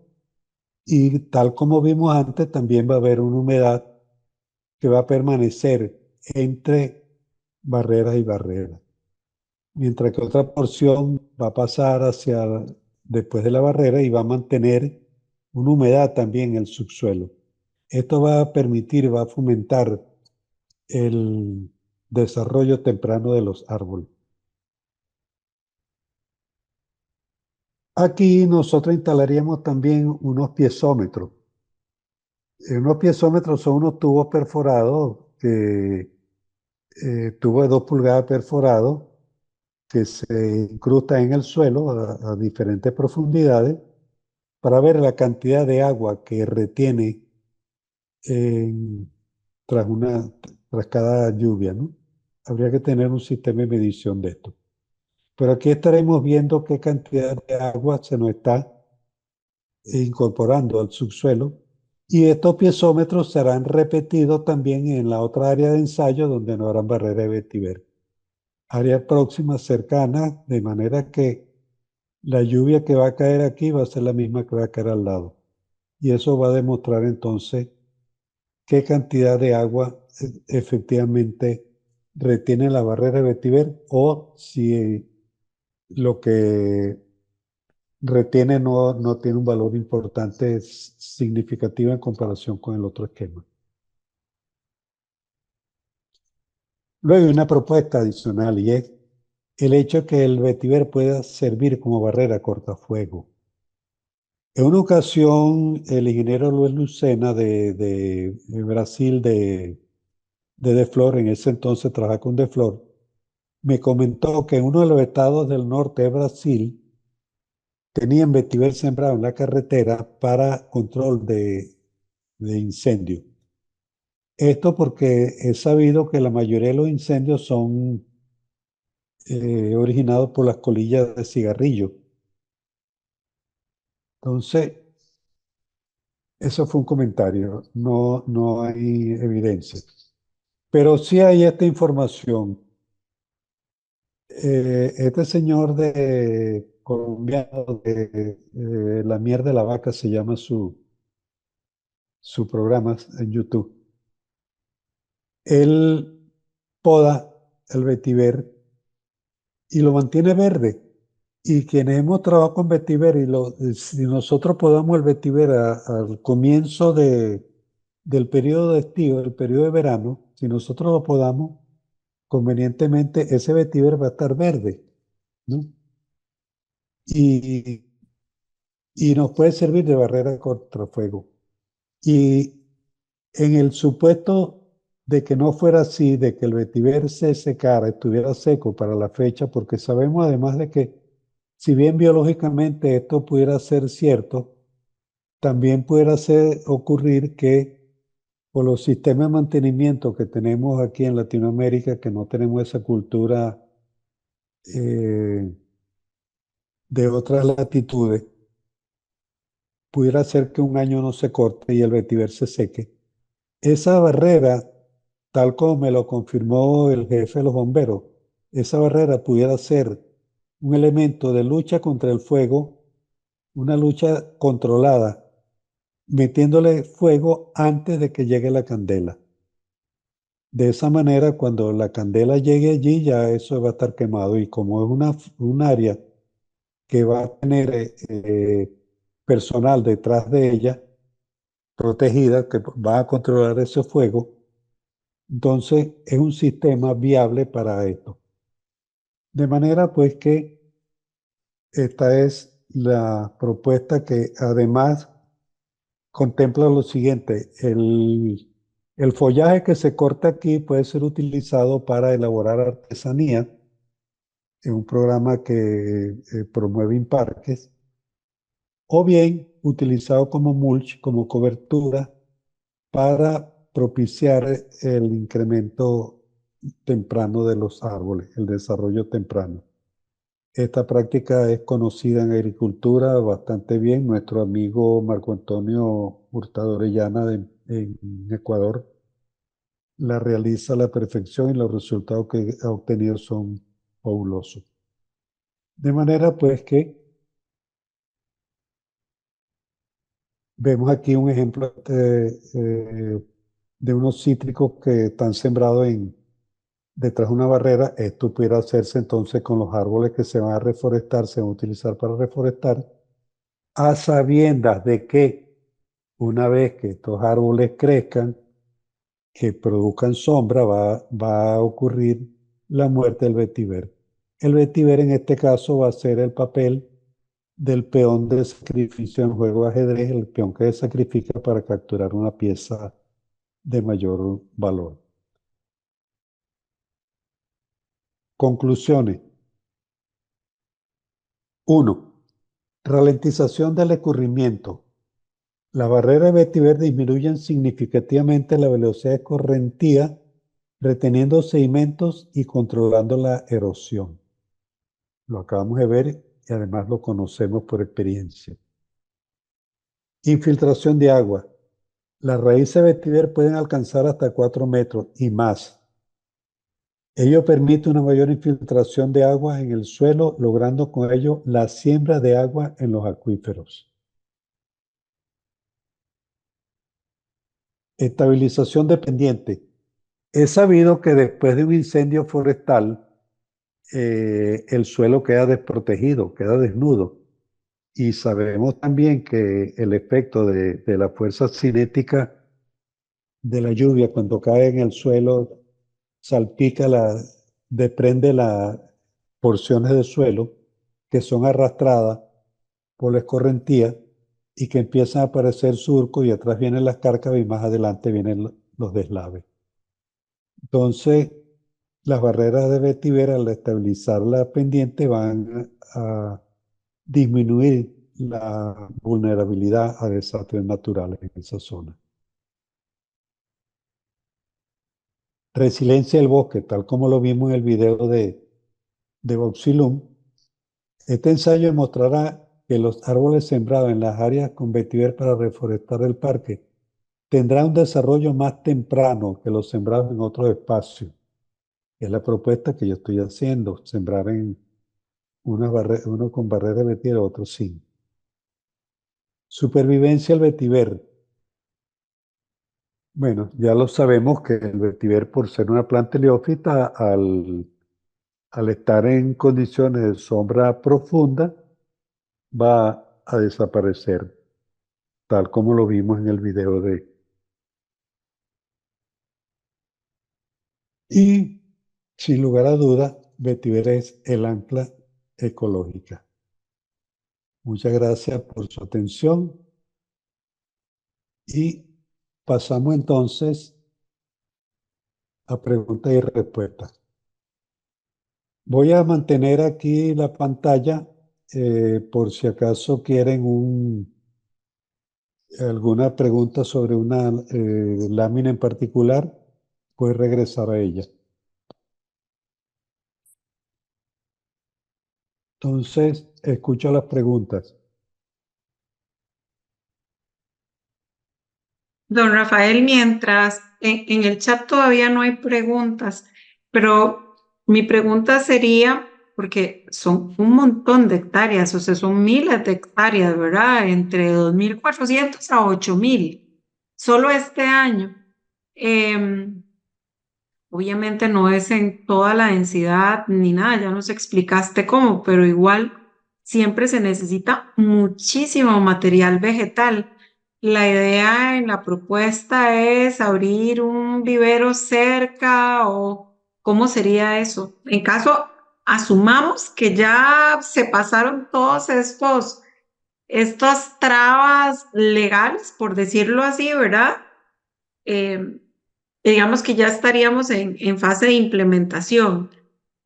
y tal como vimos antes, también va a haber una humedad que va a permanecer entre barreras y barreras, mientras que otra porción va a pasar hacia después de la barrera y va a mantener una humedad también en el subsuelo. Esto va a permitir, va a fomentar el desarrollo temprano de los árboles. Aquí nosotros instalaríamos también unos piezómetros. Unos piezómetros son unos tubos perforados, tubos de 2 pulgadas perforados, que se incrustan en el suelo a diferentes profundidades para ver la cantidad de agua que retiene en- tras cada lluvia, ¿no? Habría que tener un sistema de medición de esto. Pero aquí estaremos viendo qué cantidad de agua se nos está incorporando al subsuelo, y estos piezómetros serán repetidos también en la otra área de ensayo donde no habrán barrera de vetiver. Área próxima, cercana, de manera que la lluvia que va a caer aquí va a ser la misma que va a caer al lado. Y eso va a demostrar entonces qué cantidad de agua efectivamente retiene la barrera de vetiver, o si lo que retiene no tiene un valor importante, significativo en comparación con el otro esquema. Luego hay una propuesta adicional, y es el hecho de que el vetiver pueda servir como barrera cortafuego. En una ocasión, el ingeniero Luis Lucena de Brasil, de Deflor, en ese entonces trabajaba con Deflor, me comentó que en uno de los estados del norte de Brasil tenían vetiver sembrado en la carretera para control de incendio. Esto porque es sabido que la mayoría de los incendios son originados por las colillas de cigarrillo. Entonces, eso fue un comentario, no hay evidencia. Pero sí hay esta información. Este señor de colombiano de La Mier de la Vaca se llama su programa en YouTube. Él poda el vetiver y lo mantiene verde. Y quienes hemos trabajado con vetiver, si nosotros podamos el vetiver al comienzo del periodo de estío, el periodo de verano, si nosotros lo podamos, convenientemente ese vetiver va a estar verde, ¿no? Y, y nos puede servir de barrera contra fuego. Y en el supuesto de que no fuera así, de que el vetiver se secara, estuviera seco para la fecha, porque sabemos además de que si bien biológicamente esto pudiera ser cierto, también pudiera ocurrir que por los sistemas de mantenimiento que tenemos aquí en Latinoamérica, que no tenemos esa cultura eh, de otras latitudes, pudiera ser que un año no se corte y el vetiver se seque. Esa barrera, tal como me lo confirmó el jefe de los bomberos, esa barrera pudiera ser un elemento de lucha contra el fuego, una lucha controlada, metiéndole fuego antes de que llegue la candela. De esa manera, cuando la candela llegue allí, ya eso va a estar quemado. Y como es un área que va a tener personal detrás de ella, protegida, que va a controlar ese fuego, entonces es un sistema viable para esto. De manera pues que esta es la propuesta que además contempla lo siguiente: el follaje que se corta aquí puede ser utilizado para elaborar artesanía en un programa que promueve Imparques, o bien utilizado como mulch, como cobertura, para propiciar el incremento temprano de los árboles, el desarrollo temprano. Esta práctica es conocida en agricultura bastante bien. Nuestro amigo Marco Antonio Hurtado Orellana en Ecuador la realiza a la perfección y los resultados que ha obtenido son fabulosos. De manera pues que vemos aquí un ejemplo de unos cítricos que están sembrados detrás de una barrera. Esto pudiera hacerse entonces con los árboles que se van a reforestar, se van a utilizar para reforestar, a sabiendas de que una vez que estos árboles crezcan, que produzcan sombra, va a ocurrir la muerte del vetiver. El vetiver en este caso va a ser el papel del peón de sacrificio en juego de ajedrez, el peón que se sacrifica para capturar una pieza de mayor valor. Conclusiones. 1. Ralentización del escurrimiento. Las barreras de vetiver disminuyen significativamente la velocidad de escorrentía, reteniendo sedimentos y controlando la erosión. Lo acabamos de ver y además lo conocemos por experiencia. Infiltración de agua. Las raíces de vetiver pueden alcanzar hasta 4 metros y más. Ello permite una mayor infiltración de agua en el suelo, logrando con ello la siembra de agua en los acuíferos. Estabilización de pendiente. Es sabido que después de un incendio forestal, el suelo queda desprotegido, queda desnudo. Y sabemos también que el efecto de la fuerza cinética de la lluvia cuando cae en el suelo salpica, desprende las porciones del suelo que son arrastradas por la escorrentía y que empiezan a aparecer surcos y atrás vienen las cárcavas y más adelante vienen los deslaves. Entonces, las barreras de vetiver al estabilizar la pendiente van a disminuir la vulnerabilidad a desastres naturales en esa zona. resiliencia del bosque, tal como lo vimos en el video de Boxilum. Este ensayo mostrará que los árboles sembrados en las áreas con vetiver para reforestar el parque tendrán un desarrollo más temprano que los sembrados en otros espacios. Es la propuesta que yo estoy haciendo, sembrar en uno con barrera de vetiver, otro sin. Supervivencia del vetiver. Bueno, ya lo sabemos que el vetiver, por ser una planta heliófita, al estar en condiciones de sombra profunda, va a desaparecer, tal como lo vimos en el video de... Y, sin lugar a dudas, vetiver es el ancla ecológica. Muchas gracias por su atención y pasamos entonces a preguntas y respuestas. Voy a mantener aquí la pantalla por si acaso quieren alguna pregunta sobre una lámina en particular, puede regresar a ella. Entonces, escucho las preguntas. Don Rafael, mientras en el chat todavía no hay preguntas, pero mi pregunta sería, porque son un montón de hectáreas, o sea, son miles de hectáreas, ¿verdad? Entre 2.400 a 8.000, solo este año. Em, Obviamente no es en toda la densidad ni nada, ya nos explicaste cómo, pero igual siempre se necesita muchísimo material vegetal. La idea en la propuesta es abrir un vivero cerca o ¿cómo sería eso? En caso, asumamos que ya se pasaron todos estas trabas legales, por decirlo así, ¿verdad? Em, Digamos que ya estaríamos en fase de implementación.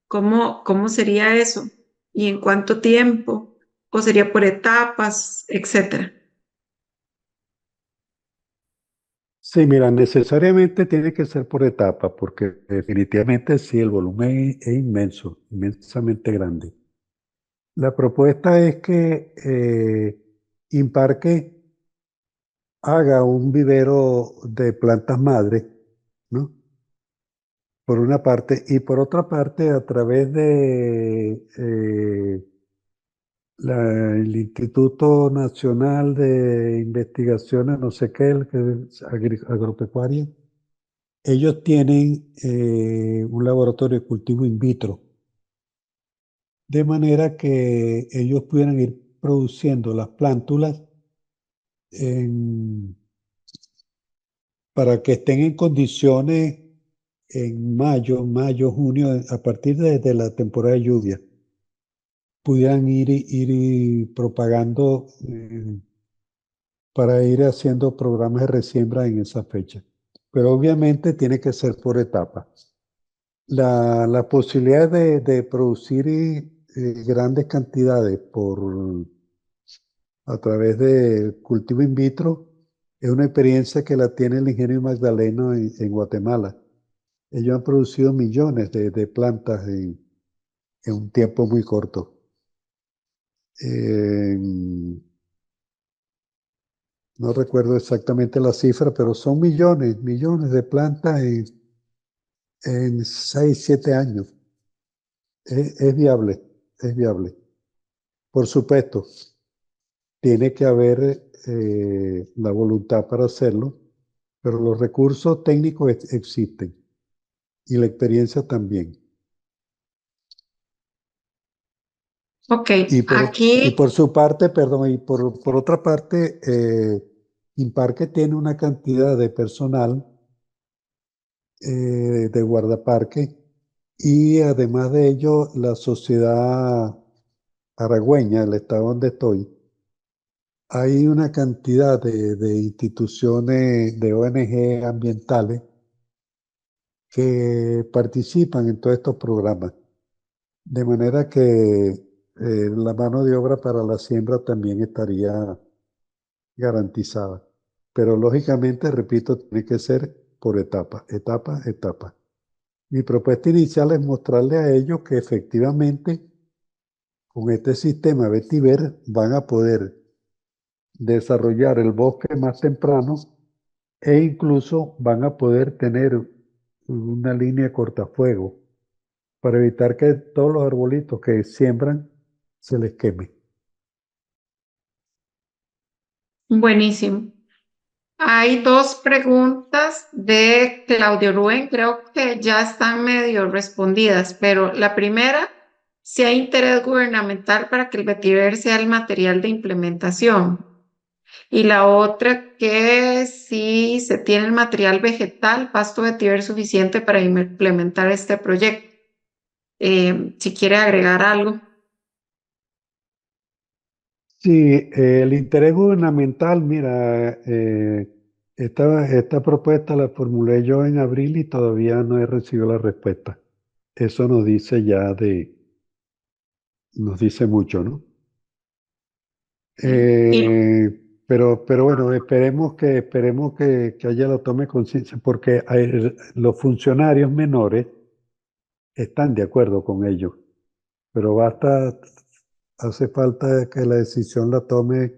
¿Cómo sería eso? ¿Y en cuánto tiempo? ¿O sería por etapas, etcétera? Sí, mira, necesariamente tiene que ser por etapa, porque definitivamente sí, el volumen es inmenso, inmensamente grande. La propuesta es que Imparque haga un vivero de plantas madres, ¿no? Por una parte, y por otra parte, a través de el Instituto Nacional de Investigaciones, no sé qué, el que es agropecuaria, ellos tienen un laboratorio de cultivo in vitro, de manera que ellos pudieran ir produciendo las plántulas para que estén en condiciones en mayo, junio, a partir de la temporada de lluvia, pudieran ir propagando para ir haciendo programas de resiembra en esa fecha. Pero obviamente tiene que ser por etapas. La posibilidad de producir grandes cantidades a través de cultivo in vitro es una experiencia que la tiene el Ingenio Magdaleno en Guatemala. Ellos han producido millones de plantas en un tiempo muy corto. No recuerdo exactamente la cifra, pero son millones de plantas en 6, 7 años. Es viable, es viable. Por supuesto, tiene que haber la voluntad para hacerlo, pero los recursos técnicos existen y la experiencia también. Ok, Y aquí, por su parte, perdón, y por otra parte, Imparque tiene una cantidad de personal de guardaparque y además de ello, la sociedad aragüeña, el estado donde estoy, hay una cantidad de instituciones, de ONG ambientales que participan en todos estos programas. De manera que la mano de obra para la siembra también estaría garantizada. Pero lógicamente, repito, tiene que ser por etapa. Mi propuesta inicial es mostrarle a ellos que efectivamente con este sistema vetiver van a poder desarrollar el bosque más temprano e incluso van a poder tener una línea de cortafuego para evitar que todos los arbolitos que siembran se les queme. Buenísimo. Hay dos preguntas de Claudio Rubén, creo que ya están medio respondidas, pero la primera, si hay interés gubernamental para que el vetiver sea el material de implementación. Y la otra, que si se tiene el material vegetal, pasto vetiver suficiente para implementar este proyecto. Si quiere agregar algo. Sí, el interés gubernamental, mira, esta propuesta la formulé yo en abril y todavía no he recibido la respuesta. Eso nos dice nos dice mucho, ¿no? Y Pero bueno, esperemos que ella lo tome conciencia, porque los funcionarios menores están de acuerdo con ello, pero hace falta que la decisión la tome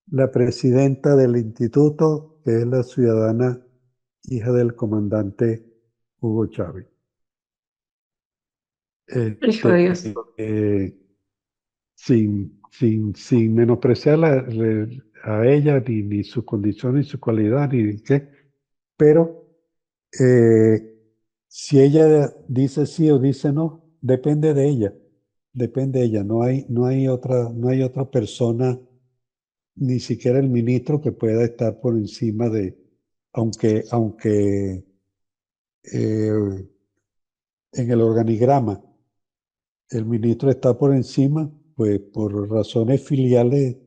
la presidenta del instituto, que es la ciudadana hija del comandante Hugo Chávez. hijo de Este, Dios. sin menospreciar a ella, ni su condición, ni su cualidad, ni qué, pero eh, si ella dice sí o dice no, depende de ella, depende de ella, no hay otra persona, ni siquiera el ministro que pueda estar por encima aunque en el organigrama el ministro está por encima, pues por razones filiales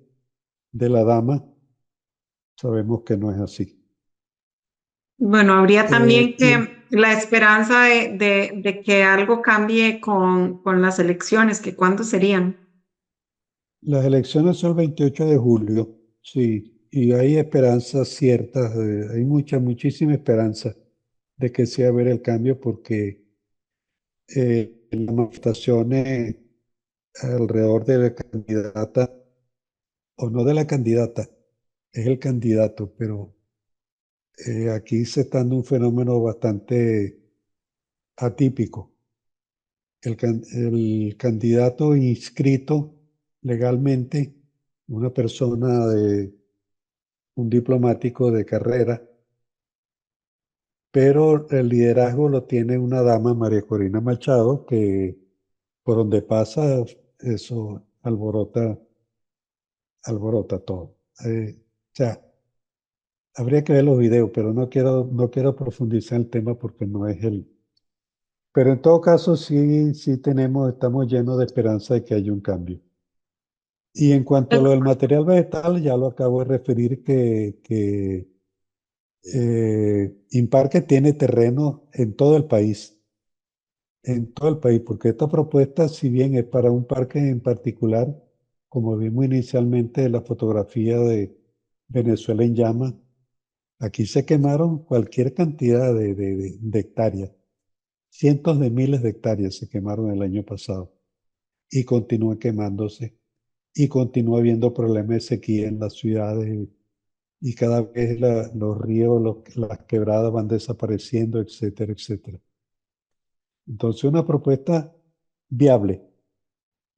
de la dama, sabemos que no es así. Bueno, habría también Y que la esperanza de que algo cambie con las elecciones, que cuándo serían. las elecciones son el 28 de julio, sí, y hay esperanzas ciertas, hay muchísima esperanza de que sea haber el cambio porque las manifestaciones alrededor de la candidata, o no de la candidata, es el candidato, pero aquí se está dando un fenómeno bastante atípico. El candidato inscrito legalmente, una persona un diplomático de carrera, pero el liderazgo lo tiene una dama, María Corina Machado, que por donde pasa eso alborota todo. O sea, habría que ver los videos, pero no quiero profundizar en el tema porque no es el... Pero en todo caso, sí estamos llenos de esperanza de que haya un cambio. Y en cuanto a lo del material vegetal, ya lo acabo de referir que Imparque tiene terreno en todo el país, porque esta propuesta, si bien es para un parque en particular, como vimos inicialmente en la fotografía de Venezuela en llamas, aquí se quemaron cualquier cantidad de hectáreas, cientos de miles de hectáreas se quemaron el año pasado y continúa quemándose y continúa habiendo problemas de sequía en las ciudades y cada vez los ríos, las quebradas van desapareciendo, etcétera, etcétera. Entonces una propuesta viable,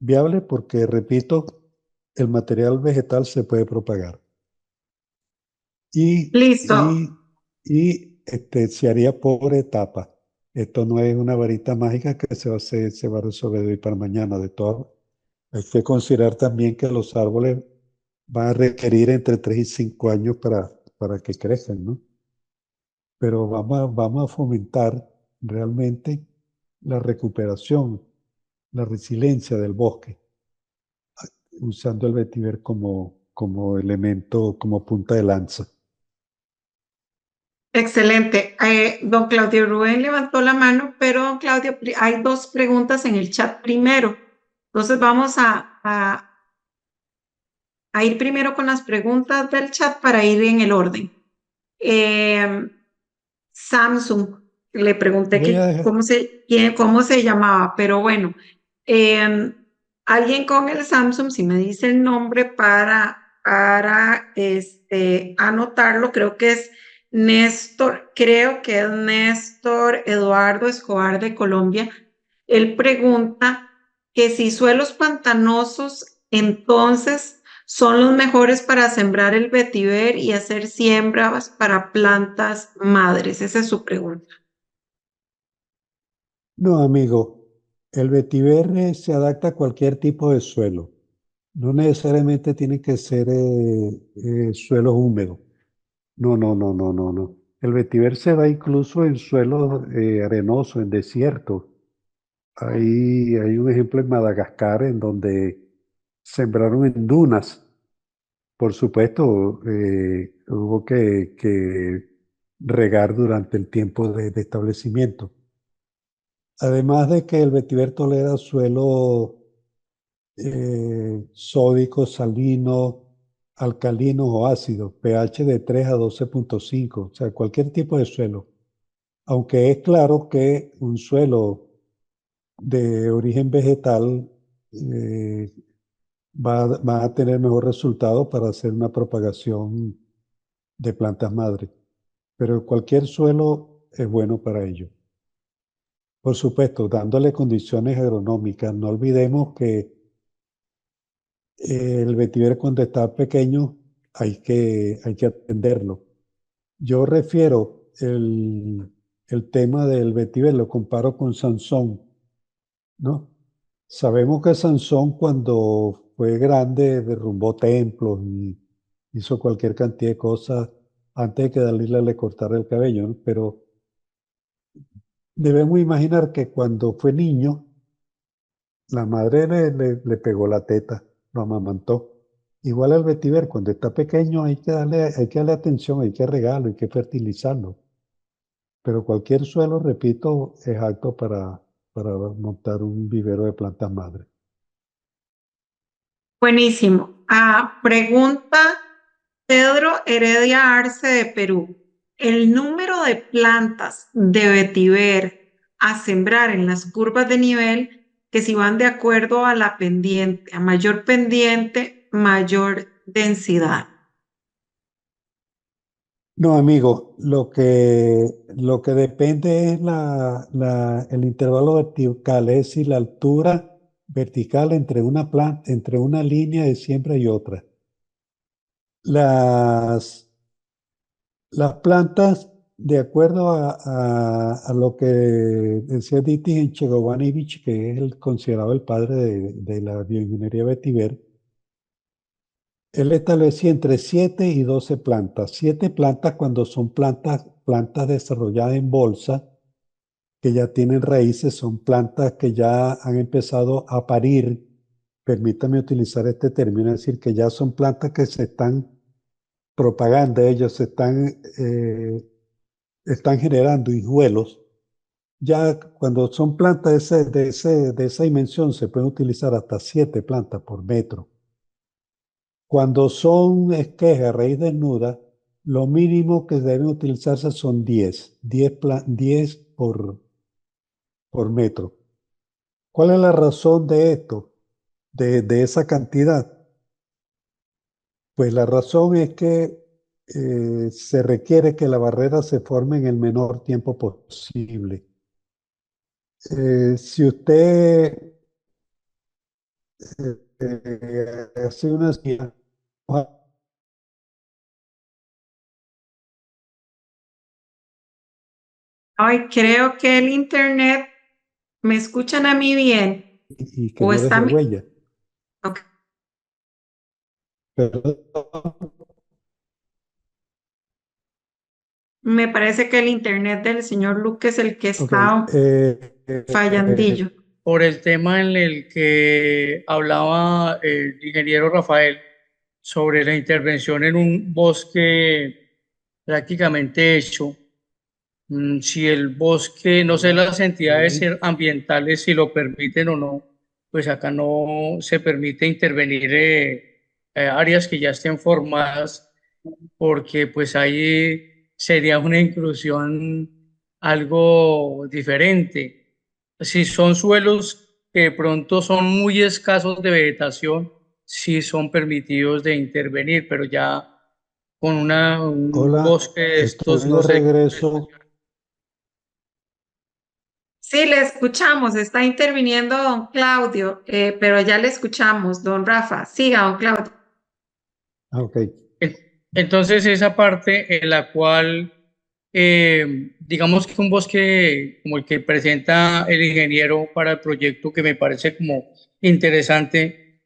viable porque, repito, el material vegetal se puede propagar y, Listo. se haría por etapas. Esto no es una varita mágica que se va a resolver de hoy para mañana. De todo, hay que considerar también que los árboles van a requerir entre 3 y 5 años para que crezcan, ¿no? Pero vamos a fomentar realmente la recuperación, la resiliencia del bosque, usando el vetiver como elemento, como punta de lanza. Excelente. Don Claudio Rubén levantó la mano, pero don Claudio, hay dos preguntas en el chat primero. Entonces vamos a ir primero con las preguntas del chat para ir en el orden. Samsung, le pregunté Voy a que dejar, cómo se llamaba, pero bueno, eh, alguien con el Samsung, si me dice el nombre para anotarlo, creo que es Néstor Eduardo Escobar de Colombia. Él pregunta que si suelos pantanosos, entonces son los mejores para sembrar el vetiver y hacer siembras para plantas madres. Esa es su pregunta. no, amigo, el vetiver se adapta a cualquier tipo de suelo. No necesariamente tiene que ser suelos húmedos. No, no, no, no, no, no. El vetiver se da incluso en suelos arenosos, en desiertos. Hay un ejemplo en Madagascar en donde sembraron en dunas. Por supuesto, hubo que regar durante el tiempo de establecimiento. Además de que el vetiver tolera suelo sódico, salino, alcalino o ácido, pH de 3 a 12,5, o sea, cualquier tipo de suelo. Aunque es claro que un suelo de origen vegetal eh, va a tener mejor resultado para hacer una propagación de plantas madre, pero cualquier suelo es bueno para ello. Por supuesto, dándole condiciones agronómicas. No olvidemos que el vetiver cuando está pequeño hay que atenderlo. Yo refiero el tema del vetiver, lo comparo con Sansón, ¿no? Sabemos que Sansón cuando fue grande derrumbó templos y hizo cualquier cantidad de cosas antes de que Dalila le cortara el cabello, ¿no? Pero debemos imaginar que cuando fue niño, la madre le pegó la teta, lo amamantó. Igual al vetiver, cuando está pequeño hay que darle atención, hay que regarlo, hay que fertilizarlo. Pero cualquier suelo, repito, es apto para montar un vivero de plantas madre. Buenísimo. Pregunta Pedro Heredia Arce de Perú. El número de plantas de vetiver a sembrar en las curvas de nivel que si van de acuerdo a la pendiente, a mayor pendiente, mayor densidad. No, amigo, lo que depende es el intervalo vertical, es decir, la altura vertical entre una planta, entre una línea de siembra y otra. Las, las plantas, de acuerdo a lo que decía Diti Enchegovanevich, que es el considerado el padre de la bioingeniería vetiver, él establecía entre 7 y 12 plantas. 7 plantas cuando son plantas desarrolladas en bolsa, que ya tienen raíces, son plantas que ya han empezado a parir. Permítame utilizar este término, es decir, que ya son plantas que se están propagando, ellos están generando hijuelos. Ya cuando son plantas de esa dimensión, se pueden utilizar hasta 7 plantas por metro. Cuando son esquejes, raíz desnuda, lo mínimo que deben utilizarse son 10 por metro. ¿Cuál es la razón de esto, de esa cantidad? Pues la razón es que se requiere que la barrera se forme en el menor tiempo posible. Si usted hace una cirugía, Ay, creo que el internet, ¿me escuchan a mí bien? y que ¿O no está deje mi? huella. Ok. Perdón, Me parece que el internet del señor Luque es el que ok, está fallandillo. Por el tema en el que hablaba el ingeniero Rafael sobre la intervención en un bosque prácticamente hecho. Si el bosque, no sé las entidades ambientales si lo permiten o no, pues acá no se permite intervenir áreas que ya estén formadas porque pues ahí sería una inclusión algo diferente. Si son suelos que de pronto son muy escasos de vegetación, sí son permitidos de intervenir, pero ya con un Hola, bosque de estos, estoy no de sé. regreso. Sí, le escuchamos, está interviniendo don Claudio, pero ya le escuchamos, don Rafa. Siga, don Claudio. Ah, ok. Entonces, esa parte en la cual, digamos que un bosque como el que presenta el ingeniero para el proyecto, que me parece como interesante,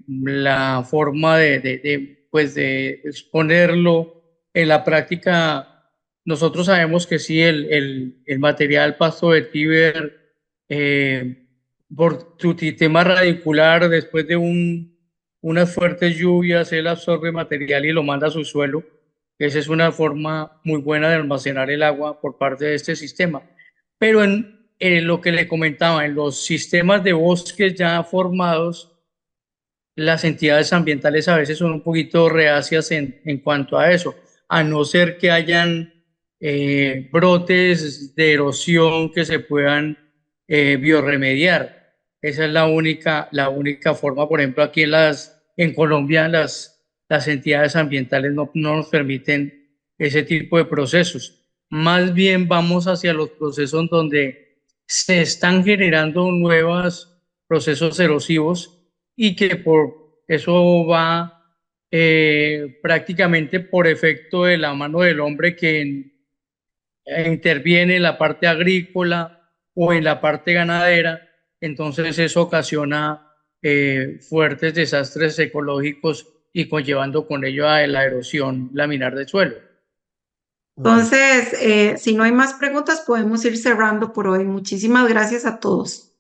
la forma pues de exponerlo en la práctica. Nosotros sabemos que sí, el material pasto vetiver, por su sistema radicular, después de unas fuertes lluvias, él absorbe material y lo manda a su suelo. Esa es una forma muy buena de almacenar el agua por parte de este sistema. Pero en lo que le comentaba, en los sistemas de bosques ya formados, las entidades ambientales a veces son un poquito reacias en cuanto a eso, a no ser que hayan brotes de erosión que se puedan biorremediar. Esa es la única forma. Por ejemplo, aquí en Colombia las entidades ambientales no nos permiten ese tipo de procesos. Más bien vamos hacia los procesos donde se están generando nuevos procesos erosivos y que por eso va prácticamente por efecto de la mano del hombre que interviene en la parte agrícola o en la parte ganadera. Entonces eso ocasiona fuertes desastres ecológicos y conllevando con ello a la erosión laminar del suelo. Ok. Entonces, si no hay más preguntas, podemos ir cerrando por hoy. Muchísimas gracias a todos.